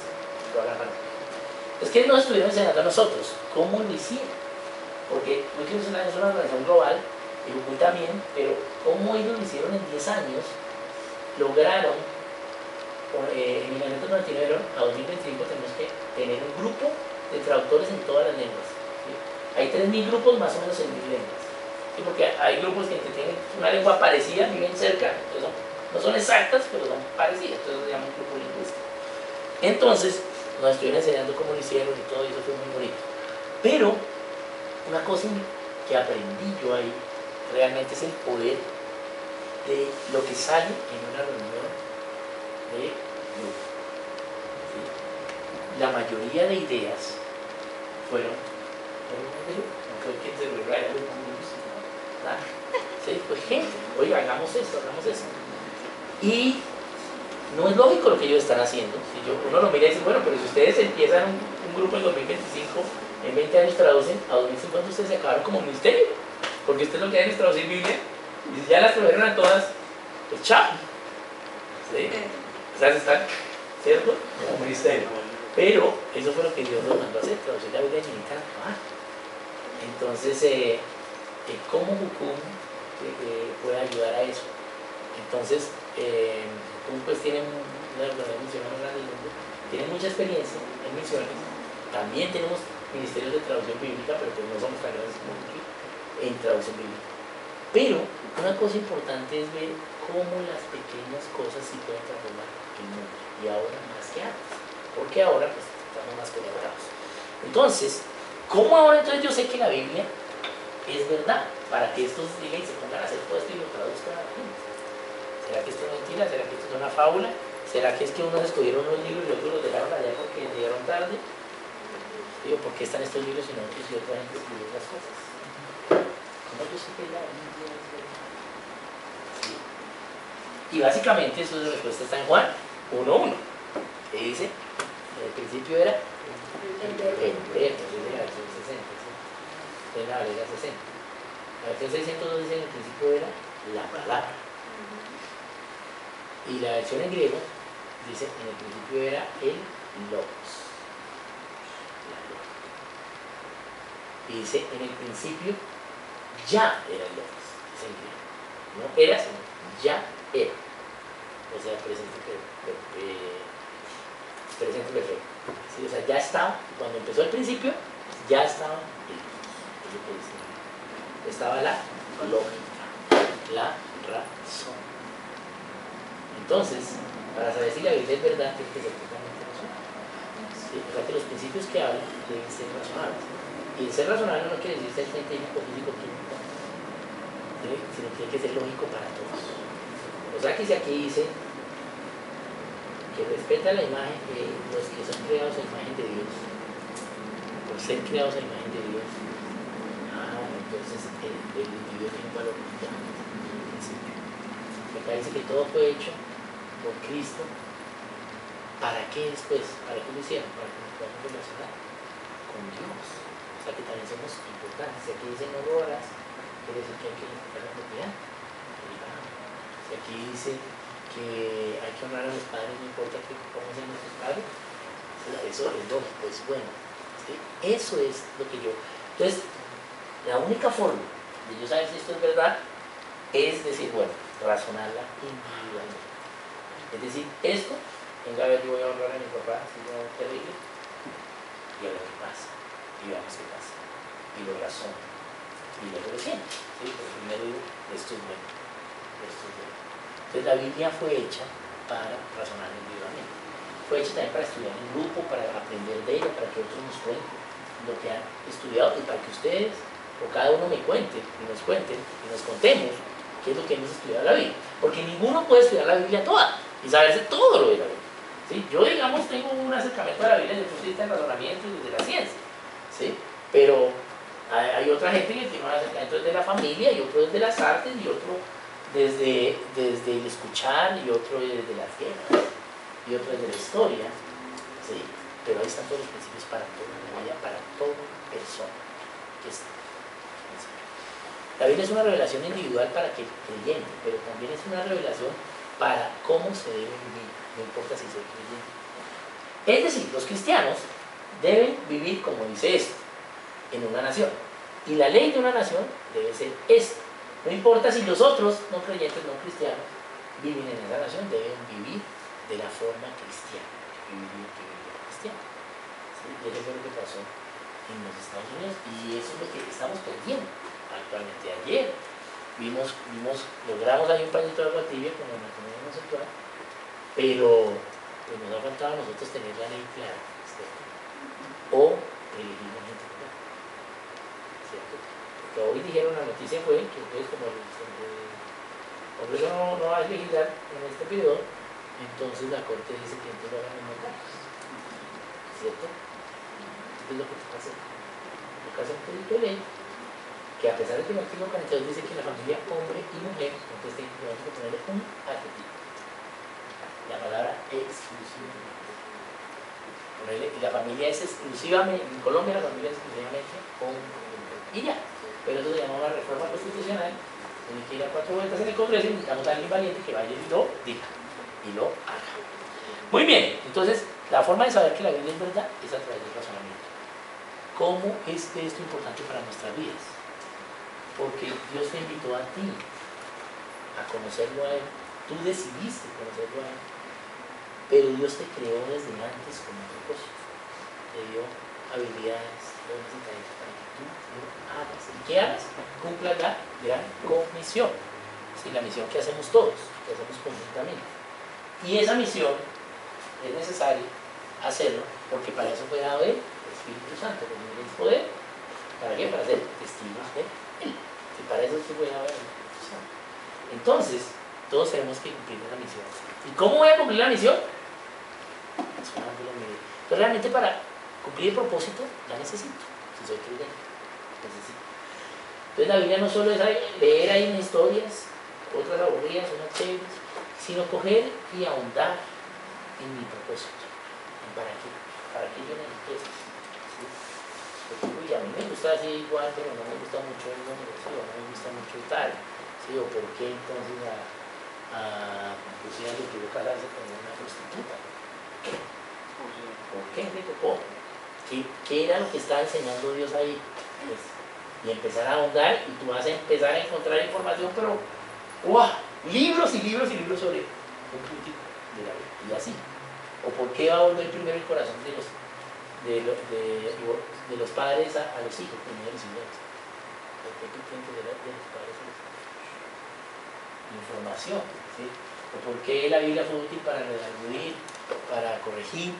lo hagan rápido. Es que nos estuvieron enseñando a nosotros cómo lo hicieron, porque Wycliffe es una organización global y Bucum también, pero cómo ellos lo hicieron en 10 años, lograron en 1999 a 2025 tenemos que tener un grupo de traductores en todas las lenguas. ¿Sí? Hay 3.000 grupos más o menos en 1.000 lenguas. ¿Sí? Porque hay grupos que tienen una lengua parecida, viven cerca, entonces no son exactas, pero son parecidas, entonces se llama un grupo lingüístico. Entonces, nos estuvieron enseñando cómo lo hicieron y todo, y eso fue muy bonito. Pero, una cosa que aprendí yo ahí, realmente es el poder de lo que sale en una reunión de grupo. ¿Sí? La mayoría de ideas fueron no fue quien se lo era nada. ¿Sí? Pues gente, oiga, hagamos esto. Y no es lógico lo que ellos están haciendo. Si uno lo mira y dice, bueno, pero si ustedes empiezan un grupo en 2025, en 20 años traducen, a 2050 ustedes se acabaron como ministerio. Porque ustedes lo que hacen es traducir Biblia, y si ya las tradujeron a todas, pues chao. ¿Sí? O sea, están, ¿cierto? Como ministerio. Pero eso fue lo que Dios nos mandó a hacer, traducir la Biblia y necesitan acabar. Entonces, ¿cómo Jucum puede ayudar a eso? Entonces, Jucum pues tiene una de las misiones más grandes del mundo, tiene mucha experiencia en misiones, también tenemos ministerios de traducción bíblica, pero pues no somos tan grandes como Jucum en traducción bíblica. Pero una cosa importante es ver cómo las pequeñas cosas sí pueden transformar el mundo, y ahora más que antes, porque ahora pues estamos más conectados. Entonces, ¿cómo ahora entonces yo sé que la Biblia es verdad? Para que estos digan y se pongan a hacer todo esto y lo traduzcan a la gente. ¿Será que esto es mentira? ¿Será que esto es una fábula? ¿Será que es que unos escogieron unos libros y otros los dejaron allá porque llegaron tarde? Digo, ¿por qué están estos libros y no otros y otra gente escribió otras cosas? ¿Cómo yo sé que la Biblia es verdad? Sí. Y básicamente eso es la respuesta está en Juan 1:1, que dice, en el principio era el verbo, es de la versión 60, ¿sí? Es la versión 60. La versión 602 dice en el principio era la palabra. Y la versión en griego dice en el principio era el logos. Y dice en el principio ya era el logos. Es en griego. No era, sino ya era. O sea, presente perfecto. ¿Sí? O sea, ya estaba, cuando empezó el principio, ya estaba estaba la lógica, la razón. Entonces, para saber si la Biblia es verdad, tiene que ser totalmente razonable. ¿Sí? O sea, que los principios que hablan deben ser razonables. Y el ser razonable no quiere decir ser científico, físico, químico, ¿sí? Sino que tiene que ser lógico para todos. O sea, que si aquí dice que respeta la imagen de los que son creados a imagen de Dios, por ser creados a imagen de Dios, entonces el individuo tiene un valor mundial. Acá dice que todo fue hecho por Cristo. ¿Para qué después? ¿Para qué lo hicieron? Para que nos podamos relacionar con Dios. O sea que también somos importantes. Si aquí dice no robarás, quiere decir que hay que respetar la propiedad. Si aquí dice que hay que honrar a los padres, no importa cómo sean nuestros padres, eso es lógico, es bueno. ¿Sí? Eso es lo que yo. Entonces, la única forma de yo saber si esto es verdad es decir, bueno, razonarla individualmente. Es decir, esto, venga a ver, yo voy a honrar a mi papá, si no es terrible, y a ver qué pasa, y veamos qué pasa, y lo razono, y luego lo siento. ¿Sí? Pero primero digo, esto es bueno, esto es bueno. Entonces la Biblia fue hecha para razonar individualmente. Fue hecha también para estudiar en grupo, para aprender de ella, para que otros nos cuenten lo que han estudiado y para que ustedes o cada uno me cuente y nos cuenten y nos contemos qué es lo que hemos estudiado en la Biblia. Porque ninguno puede estudiar la Biblia toda y saberse todo lo de la Biblia. ¿Sí? Yo, digamos, tengo un acercamiento a la Biblia desde el punto de vista del razonamiento y desde la ciencia. ¿Sí? Pero hay otra gente que tiene un acercamiento desde la familia y otro desde las artes y otro desde el escuchar y otro desde las guerras y otro desde la historia. ¿Sí? Pero ahí están todos los principios para toda la vida, para toda persona que está. La Biblia es una revelación individual para el creyente, pero también es una revelación para cómo se debe vivir, no importa si soy creyente. Es decir, los cristianos deben vivir, como dice esto, en una nación. Y la ley de una nación debe ser esta. No importa si los otros, no creyentes, no cristianos, viven en esa nación, deben vivir de la forma cristiana. Vivir cristiano. ¿Sí? Y eso fue lo que pasó en los Estados Unidos y eso es lo que estamos perdiendo actualmente. Ayer logramos ahí un pañito de agua tibia con la economía conceptual, pero pues nos ha faltado a nosotros tener la ley clara, ¿cierto? O elegir una gente clara, ¿cierto? Porque hoy dijeron, la noticia fue que entonces como el Congreso no va a legislar en este periodo, entonces la Corte dice que entonces lo hagan en notarios, ¿cierto? ¿Qué es lo que está haciendo? Lo que hace un proyecto de ley que a pesar de que el artículo 42 dice que la familia hombre y mujer, entonces tenemos que ponerle un adjetivo. La palabra exclusivamente. Ponerle, y la familia es exclusivamente, en Colombia la familia es exclusivamente hombre y mujer. Y ya. Pero eso se llama una reforma constitucional. Tiene que ir a 4 vueltas en el Congreso y necesitamos a alguien valiente que vaya y lo diga. Y lo haga. Muy bien. Entonces, la forma de saber que la Biblia es verdad es a través del razonamiento. ¿Cómo es esto importante para nuestras vidas? Porque Dios te invitó a ti a conocerlo a Él. Tú decidiste conocerlo a Él. Pero Dios te creó desde antes con un propósito. Te dio habilidades, dones y talentos para que tú lo hagas. ¿Y qué hagas? Cumpla la gran comisión. ¿Sí? La misión que hacemos todos, que hacemos conjuntamente. Y esa misión es necesario hacerlo porque para eso fue dado el Espíritu Santo, con el poder. ¿Para qué? Para ser testigos de Él. Y para eso fue dado el Espíritu Santo. Entonces, todos tenemos que cumplir la misión. ¿Y cómo voy a cumplir la misión? Pero realmente para cumplir el propósito la necesito. Si soy creyente, necesito. Entonces la Biblia no solo es leer ahí unas historias, otras aburridas, unas chéveres, sino coger y ahondar en mi propósito. ¿Para qué? ¿Para qué yo necesito eso? ¿Sí? Porque uy, a mí me gusta así igual, pero no me gusta mucho el número, ¿sí? O no me gusta mucho tal, ¿sí? O por qué entonces a Lucía le tuvo que casarse con una prostituta. ¿Por qué le tocó? ¿Qué era lo que estaba enseñando Dios ahí? Pues, y empezar a ahondar y tú vas a empezar a encontrar información, pero ¡wow! Libros y libros y libros sobre un puntito de la vida. Y así. ¿O por qué va a volver primero el corazón de los padres a los hijos? Primero los hijos. ¿Por qué tú tienes de los padres a los hijos? Información, ¿sí? ¿O por qué la Biblia fue útil para redarguir, para corregir,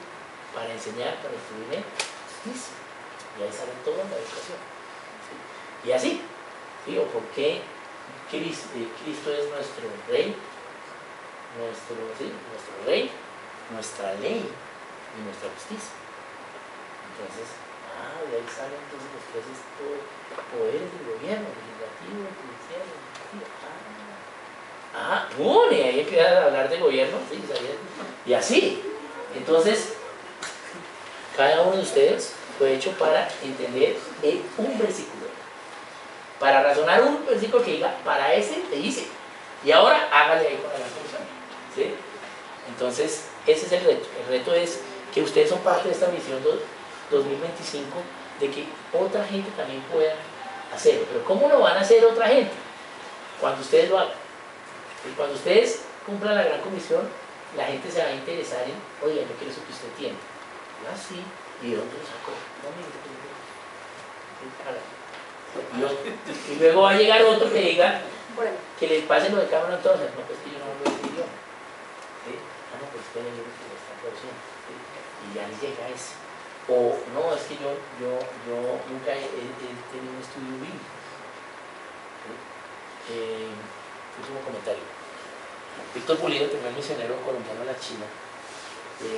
para enseñar, para instruir en justicia? Y ahí sale toda la educación, ¿sí? Y así, ¿sí? ¿O por qué Cristo es nuestro Rey, nuestro Rey, nuestra ley y nuestra justicia? Entonces, de ahí salen entonces los tres poderes del gobierno, legislativo, judicial, legislativo. Y ahí empiezas a hablar de gobierno, ¿sí? Y así. Entonces, cada uno de ustedes fue hecho para entender un versículo, para razonar un versículo que diga, para ese te hice, y ahora hágale ahí con la conclusión, ¿sí? Entonces, ese es el reto. El reto es que ustedes son parte de esta misión 2025, de que otra gente también pueda hacerlo. Pero ¿cómo lo van a hacer otra gente? Cuando ustedes lo hagan. Y cuando ustedes cumplan la gran comisión, la gente se va a interesar en, oiga, yo quiero eso que usted tiene. Sí. ¿Y de dónde lo sacó? Y luego va a llegar otro que diga, que le pase lo de Cameron entonces. No, pues que yo no hablo ese idioma. ¿Sí? No, pues que el libro que lo está traduciendo. ¿Sí? Y ya le llega ese. O no, es que yo nunca he tenido un estudio bíblico. ¿Sí? Último comentario. Víctor Pulido, el primer misionero colombiano a la China, me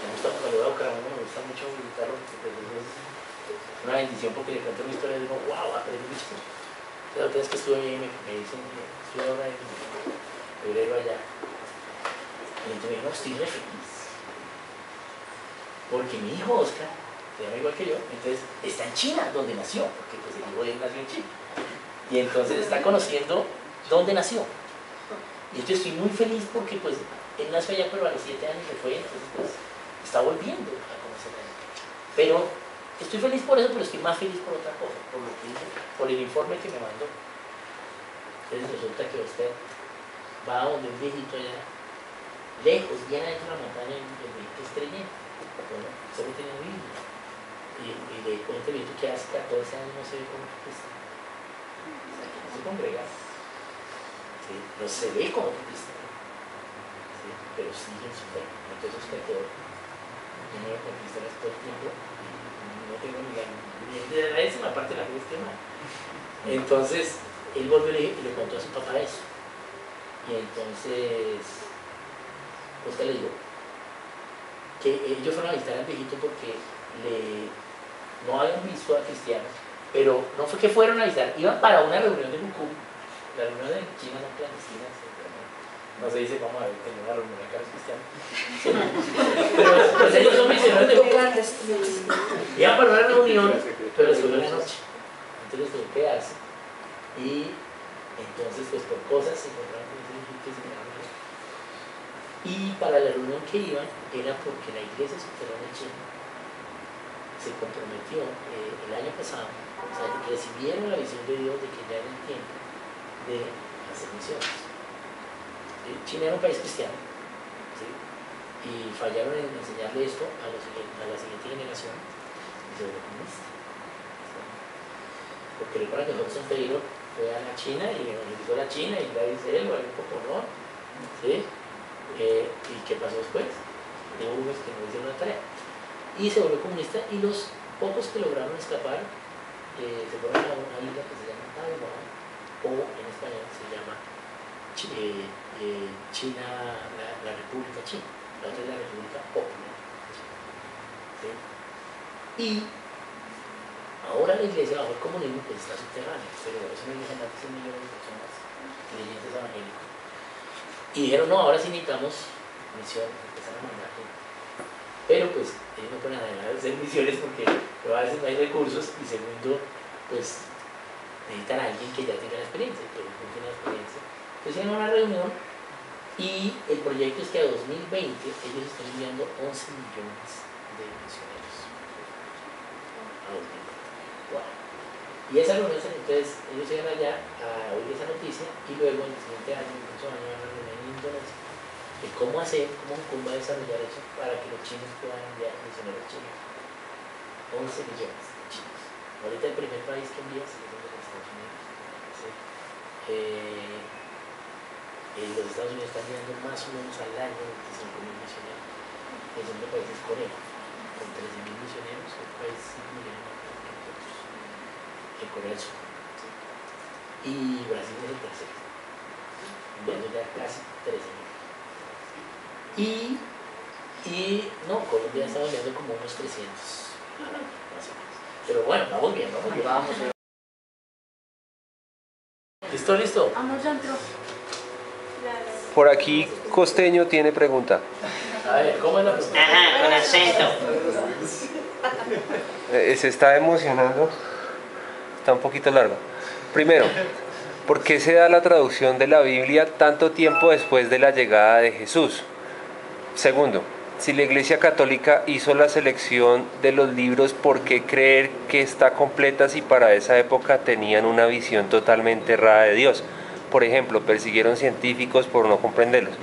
gusta, cuando voy a Bucaramanga me gusta mucho visitarlo, porque es una bendición, porque le cuento una historia y digo, wow, aprendí mucho. La última vez que estuve ahí me dicen, estuve ahora en febrero allá, y entonces me dijo, no, estoy re feliz, porque mi hijo Oscar, se llama igual que yo, entonces está en China, donde nació, porque pues el hijo de él nació en China. Y entonces está conociendo dónde nació. Y yo estoy muy feliz porque pues él nació allá, pero a los 7 años se fue, entonces pues está volviendo a conocer a él. Pero estoy feliz por eso, pero estoy más feliz por otra cosa, por lo que hizo, por el informe que me mandó. Entonces resulta que usted va a donde un viejito allá, lejos, bien adentro de la montaña, y el viejito estrellé. Bueno, solo tiene Biblia. Y le cuenta el viejito que hace 14 años no se ve como Cristo. Se congrega, ¿sí? No se ve como cristiano, ¿sí? ¿sí? Pero siguen su fe. Entonces es peor. Yo me voy a conquistar todo el tiempo y no tengo ni de la décima parte de la fe cristiana. Entonces, él volvió y le contó a su papá eso. Y entonces, Oscar le dijo que ellos fueron a visitar al viejito porque no habían visto a cristianos, pero no fue que fueron a visitar, iban para una reunión de Bucú. La reunión de China son clandestinas, no se dice vamos a ver, tener una reunión acá los cristianos. ¿Sí? Pero pues ellos son misioneros de Bucú. Iban para una reunión, pero les fue en la noche. Entonces les tuvo que quedarse. Y entonces, pues por cosas se encontraron con ese viejito y se quedaron. Y para la reunión que iban era porque la iglesia subterránea china se comprometió el año pasado, o sea, recibieron la visión de Dios de que ya era el tiempo de hacer misiones. China era un país cristiano, ¿sí? Y fallaron en enseñarle esto a la siguiente generación y se volvió comunista. Porque recuerda que Hudson Taylor fue a la China y evangelizó a la China y la dice él, o un poco no, ¿sí? ¿Y qué pasó después? De unos que no hicieron la tarea. Y se volvió comunista y los pocos que lograron escapar se fueron a una isla que se llama Taiwán, o en español se llama China, la República China. La otra es la República Popular China. ¿Sí? Y ahora la iglesia bajo el comunismo pues está subterránea, pero es una iglesia de más de 100 millones de personas creyentes evangélicos. Y dijeron, no, ahora sí necesitamos misiones, empezaron a mandar gente. Pero pues ellos no pueden hacer misiones porque a veces no hay recursos y segundo, pues necesitan a alguien que ya tenga la experiencia, pero no tiene la experiencia. Entonces hicieron una reunión y el proyecto es que a 2020 ellos están enviando 11 millones de misioneros. A 2020. Wow. Y esa reunión, entonces ellos llegan allá a oír esa noticia y luego en el siguiente año, el próximo año, van a reunir en Indonesia de cómo hacer, cómo va a desarrollar eso para que los chinos puedan enviar misioneros chinos. 11 millones de chinos. Ahorita el primer país que envía es el de los Estados Unidos. ¿Sí? Los Estados Unidos están enviando más o menos al año 25.000 misioneros. El segundo país es Corea, con 13.000 misioneros, el país 5 millones más que nosotros. En Corea del Sur. ¿Sí? Y Brasil es el tercero, enviando ya casi 13.000. Y no, Colombia está enviando como unos 300 más o menos. Pero bueno, vamos bien, vamos bien. Vamos. ¿Listo, listo? Amor, ya entró. Por aquí Costeño tiene pregunta. A ver, ¿cómo es la pregunta? Ajá, con acento. Se está emocionando. Está un poquito largo. Primero, ¿por qué se da la traducción de la Biblia tanto tiempo después de la llegada de Jesús? Segundo, si la Iglesia Católica hizo la selección de los libros, ¿por qué creer que está completa si para esa época tenían una visión totalmente errada de Dios? Por ejemplo, persiguieron científicos por no comprenderlos.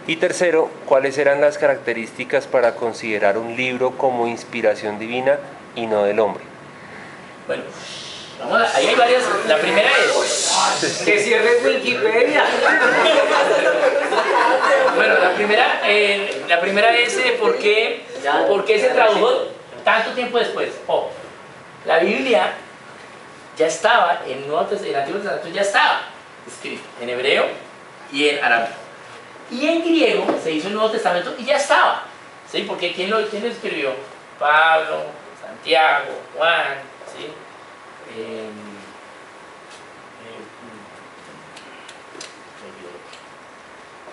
Y tercero, ¿cuáles eran las características para considerar un libro como inspiración divina y no del hombre? Bueno, ahí hay varias. La primera es Que cierres Wikipedia. bueno, la primera es ¿por qué se tradujo tanto tiempo después? La Biblia ya estaba en el Antiguo Testamento, ya estaba escrito en hebreo y en arameo. Y en griego se hizo el Nuevo Testamento y ya estaba. ¿Sí? Porque ¿quién lo escribió? Pablo, Santiago, Juan, ¿sí?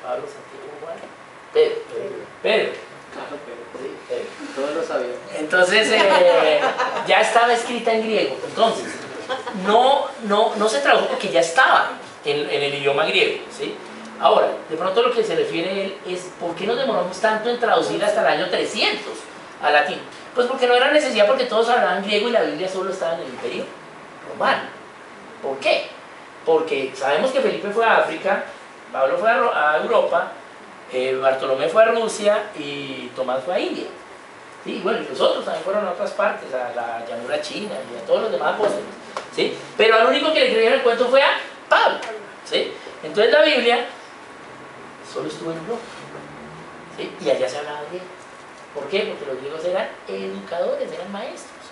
Pablo, Santiago, Juan, Pedro. Sí, Pedro. Todos lo sabían. Entonces, ya estaba escrita en griego. Entonces, no se tradujo porque ya estaba en el idioma griego, ¿sí? Ahora, de pronto lo que se refiere él es ¿por qué nos demoramos tanto en traducir hasta el año 300 al latín? Pues porque no era necesidad, porque todos hablaban griego y la Biblia solo estaba en el Imperio Romano. ¿Por qué? Porque sabemos que Felipe fue a África, Pablo fue a Europa, Bartolomé fue a Rusia y Tomás fue a India. ¿Sí? Bueno, y los otros también fueron a otras partes, a la llanura china y a todos los demás apóstoles. ¿Sí? Pero al único que le creyeron el cuento fue a Pablo. ¿Sí? Entonces la Biblia solo estuvo en Europa. ¿sí? Y allá se hablaba griego. ¿Por qué? Porque los griegos eran educadores, eran maestros,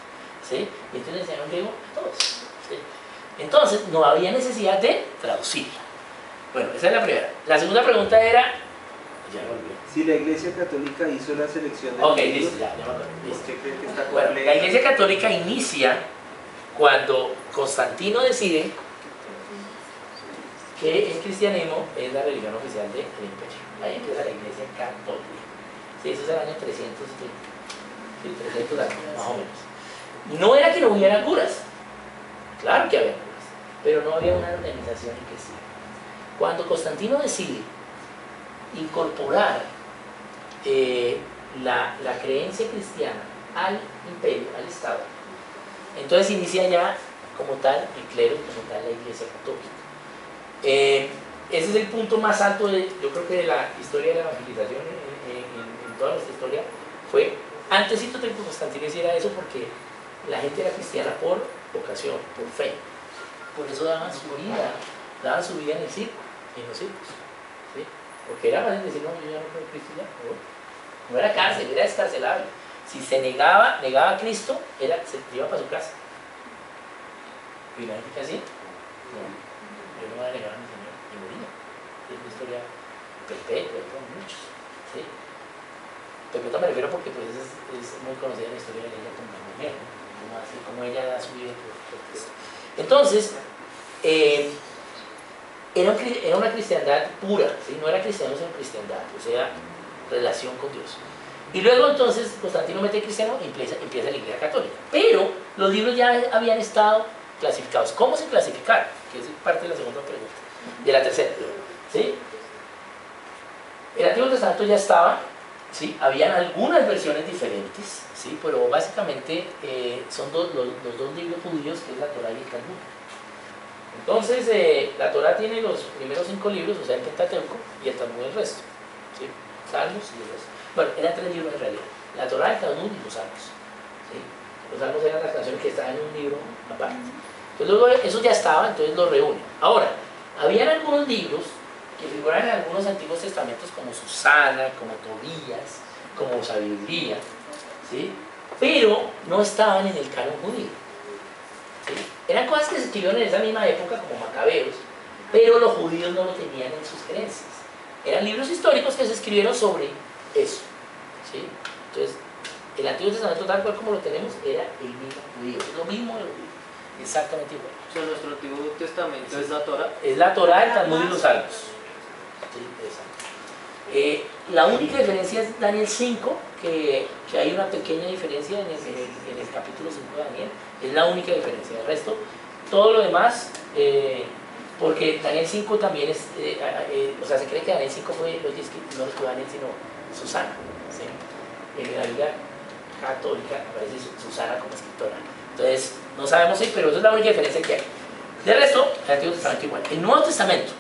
¿sí? Y entonces enseñaron griego a todos, ¿sí? Entonces no había necesidad de traducir. Bueno, esa es la primera. La segunda pregunta era... Ya me olvidé. Si la Iglesia Católica hizo la selección de Ok, los libros, listo, ya me acuerdo. ¿por Listo. qué cree que está Bueno, completo? la Iglesia Católica inicia cuando Constantino decide que el cristianismo es la religión oficial del imperio. Ahí empieza la Iglesia Católica. Sí, eso es el año 300, sí, 300 años, más o menos. No era que no hubiera curas, claro que había curas, pero no había una organización en que sí. Cuando Constantino decide incorporar la creencia cristiana al imperio, al Estado, entonces inicia ya como tal el clero, como tal la Iglesia Católica. Ese es el punto más alto, yo creo que de la historia de la evangelización en toda nuestra historia. Fue antesito de que Constantino hiciera eso, porque la gente era cristiana por vocación, por fe. Por eso daban su vida en el circo, en los circos, ¿sí? Porque era más decir, no, yo ya no creo en Cristo ya. No era cárcel, era descarcelable. Si se negaba a Cristo, se iba para su casa. ¿Y la gente que así? No, yo no voy a negar a mi Señor, y moría. Es una historia perpetua, con muchos, ¿sí? Perpetua me refiero porque pues, es muy conocida la historia de ella como una mujer, ¿no? Como ella da su vida por Cristo. Entonces, era una cristiandad pura, ¿sí? No era cristiano sino cristiandad, o sea, relación con Dios. Y luego entonces Constantino mete cristiano y empieza la Iglesia Católica. Pero los libros ya habían estado clasificados. ¿Cómo se clasificaron? Que es parte de la segunda pregunta. De la tercera, ¿sí? El Antiguo Testamento ya estaba, ¿sí? Habían algunas versiones diferentes, ¿sí? Pero básicamente son los dos libros judíos, que es la Torá y el Talmud. Entonces, la Torá tiene los primeros 5 libros, o sea, el Pentateuco, y el Talmud el resto, ¿sí? Salmos y el resto. Bueno, eran 3 libros en realidad: la Torá, el Talmud y los Salmos, ¿sí? Los Salmos eran las canciones que estaban en un libro aparte. Entonces, luego eso ya estaba, entonces lo reúnen. Ahora, habían algunos libros que figuran en algunos antiguos testamentos, como Susana, como Tobías, como Sabiduría, ¿sí? Pero no estaban en el canon judío, ¿sí? Eran cosas que se escribieron en esa misma época, como Macabeos, pero los judíos no lo tenían en sus creencias. Eran libros históricos que se escribieron sobre eso, ¿sí? Entonces, el Antiguo Testamento, tal cual como lo tenemos, era el mismo judío, es lo mismo de lo judío, exactamente igual. O sea, nuestro Antiguo Testamento es la Torá. Es la Torá, el Talmud y los Salmos. Sí, exacto. La única diferencia es Daniel 5, que hay una pequeña diferencia en el capítulo 5 de Daniel. Es la única diferencia. El resto, todo lo demás, porque Daniel 5 también es, o sea, se cree que Daniel 5 fue no lo escribió Daniel, sino Susana, ¿sí? En la Biblia católica aparece Susana como escritora. Entonces, no sabemos si, pero esa es la única diferencia que hay. De resto, el Antiguo Testamento igual. El Nuevo Testamento,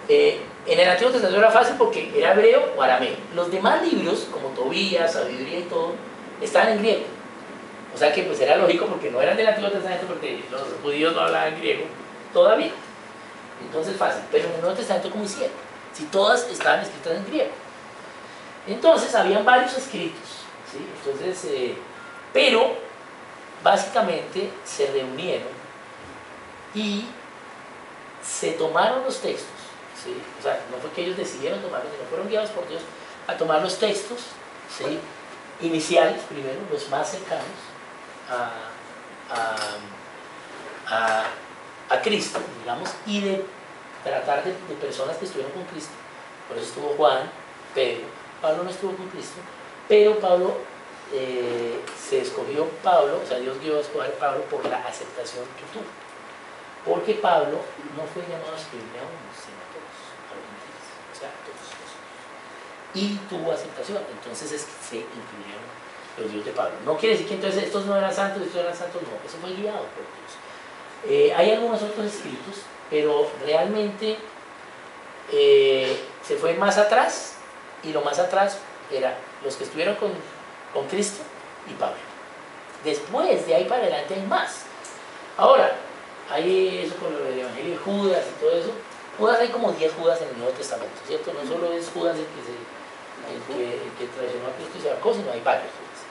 en el Antiguo Testamento era fácil porque era hebreo o arameo. Los demás libros, como Tobías, Sabiduría y todo, estaban en griego. O sea que pues era lógico, porque no eran del Antiguo Testamento, porque los judíos no hablaban griego todavía. Entonces fácil. Pero en el Nuevo Testamento, ¿cómo hicieron? Si todas estaban escritas en griego. Entonces habían varios escritos, ¿sí? Entonces, pero básicamente se reunieron y se tomaron los textos, ¿sí? O sea, no fue que ellos decidieron tomarlos, sino fueron guiados por Dios a tomar los textos, ¿sí? Iniciales primero, los más cercanos a Cristo, digamos, y de tratar de personas que estuvieron con Cristo. Por eso estuvo Juan, Pedro. Pablo no estuvo con Cristo, pero Pablo se escogió o sea, Dios dio a escoger a Pablo por la aceptación que tuvo. Porque Pablo no fue llamado a escribirle a unos, sino a todos, a los gentiles, o sea, a todos. Y tuvo aceptación, entonces es que se incluyeron los dios de Pablo. No quiere decir que entonces estos no eran santos, estos eran santos, no, eso fue guiado por Dios. Hay algunos otros escritos, pero realmente se fue más atrás, y lo más atrás era los que estuvieron con Cristo y Pablo. Después, de ahí para adelante hay más. Ahora, hay eso con el Evangelio de Judas y todo eso, Judas hay como 10 Judas en el Nuevo Testamento, ¿cierto? No solo es Judas el que traicionó a Cristo y se sacó, sino hay varios Judas,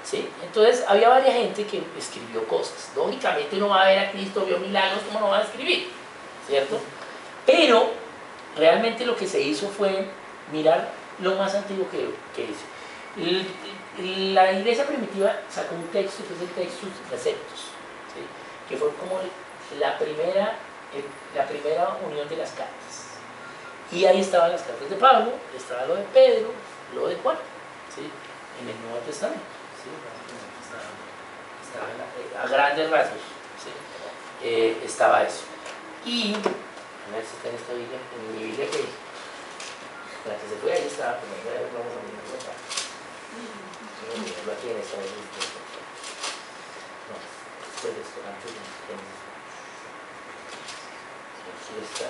¿sí? Entonces había varias gente que escribió cosas. Lógicamente uno va a ver a Cristo, vio milagros, ¿cómo no va a escribir? ¿Cierto? Pero realmente lo que se hizo fue mirar lo más antiguo que hizo. La iglesia primitiva sacó un texto que es el Textus Receptus, ¿sí? Que fue como la primera unión de las cartas. Y ahí estaban las cartas de Pablo, estaba lo de Pedro, lo de Juan, ¿sí? En el Nuevo Testamento, ¿sí? Estaba a grandes rasgos, ¿sí? Estaba eso. Y, a ver si está en esta Biblia, en mi Biblia que la que se fue ahí estaba, pero vamos a mirarlo acá. Aquí en esta Biblia. No, después de esto, antes de aquí está.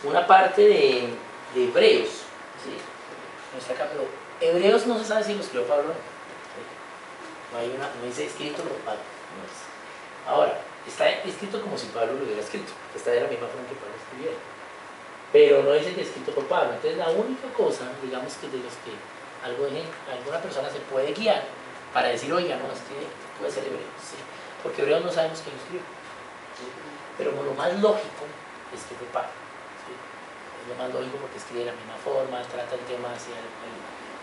Una parte de Hebreos, ¿sí? No está acá, pero Hebreos no se sabe si lo escribió Pablo o no. ¿Sí? No dice escrito por Pablo. No es. Ahora, está escrito como si Pablo lo hubiera escrito, está de la misma forma que Pablo escribiera. Pero no dice que escrito por Pablo. Entonces la única cosa, digamos, que de los que alguna persona se puede guiar para decir, oiga, no, es que puede ser hebreo, ¿sí? Porque hebreos no sabemos quién escribió, ¿sí? Pero lo más lógico es que fue Pablo, ¿sí? Es lo más lógico porque escribe de la misma forma, trata el tema hacia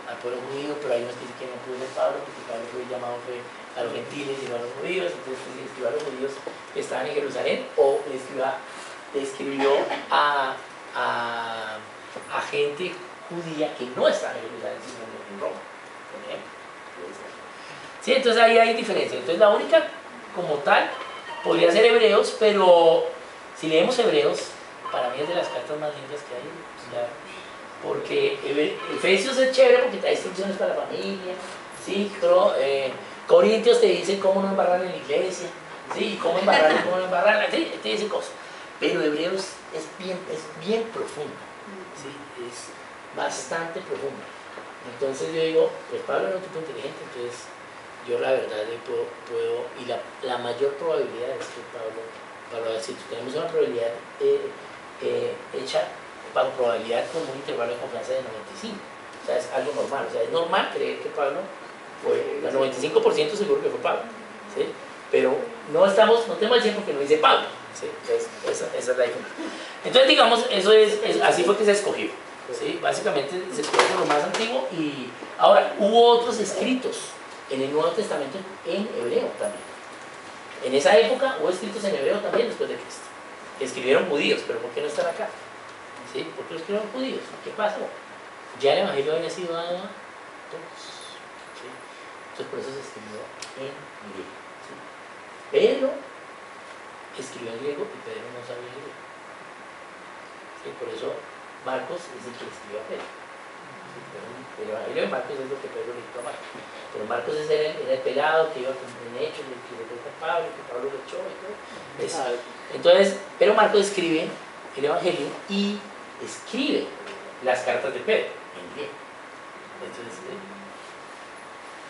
al pueblo judío, pero hay unos que dicen que no pudo ser Pablo, porque Pablo fue llamado a los gentiles y no a los judíos. Entonces le escribió a los judíos que estaban en Jerusalén, o le escribió a gente judía que no estaba en Jerusalén, sino en Roma, por ejemplo. Sí, entonces ahí hay diferencia. Entonces la única como tal podría ser Hebreos, pero si leemos Hebreos, para mí es de las cartas más lindas que hay, o sea, porque Efesios es chévere porque trae instrucciones para la familia, ¿sí? Corintios te dice cómo no embarrar en la iglesia, ¿sí? Cómo embarrar y cómo no embarrar, ¿sí? Te dice cosas. Pero Hebreos es bien profundo, ¿sí? Es bastante profundo. Entonces yo digo, pues Pablo era un tipo inteligente, entonces yo la verdad puedo y la mayor probabilidad es que Pablo decir, tenemos una probabilidad hecha para probabilidad con un intervalo de confianza de 95, o sea, es algo normal, o sea, es normal creer que Pablo fue, el 95% seguro que fue Pablo, ¿sí? Pero no tenemos el 100 porque no dice Pablo, ¿sí? Entonces esa es la diferencia. Entonces digamos, así fue que se escogió, ¿sí? Básicamente se escogió lo más antiguo. Y ahora hubo otros escritos en el Nuevo Testamento en hebreo también. En esa época hubo escritos en hebreo también después de Cristo, que escribieron judíos, pero ¿por qué no están acá? ¿Sí? ¿Por qué lo escribieron judíos? ¿Qué pasó? Ya el Evangelio había sido dado a todos, ¿sí? Entonces por eso se escribió en griego, ¿sí? Pedro escribió en griego y Pedro no sabía griego, ¿sí? Por eso Marcos es el que escribió a Pedro, ¿sí? El Evangelio de Marcos es lo que Pedro le hizo a Marcos, pero Marcos era el pelado que iba en hechos, que le cuenta a Pablo, que Pablo lo echó y todo eso. Entonces, pero Marcos escribe el Evangelio y escribe las cartas de Pedro en griego. Entonces,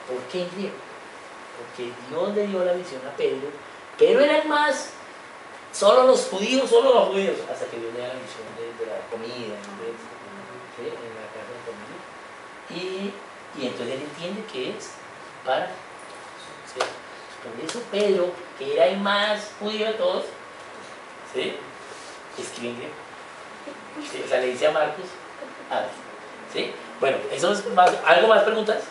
¿por qué en griego? Porque Dios le dio la visión a Pedro. Pedro era el más, solo los judíos, hasta que Dios le da la visión de la comida, ¿sí? En la casa de comida. Y entonces él entiende que es para, ¿sí? Por eso Pedro, que era el más judío de todos, ¿sí? Escribe en griego. ¿Sí? O sea, le dice a Marcos, ¿sí? Bueno, eso es más, ¿algo más preguntas?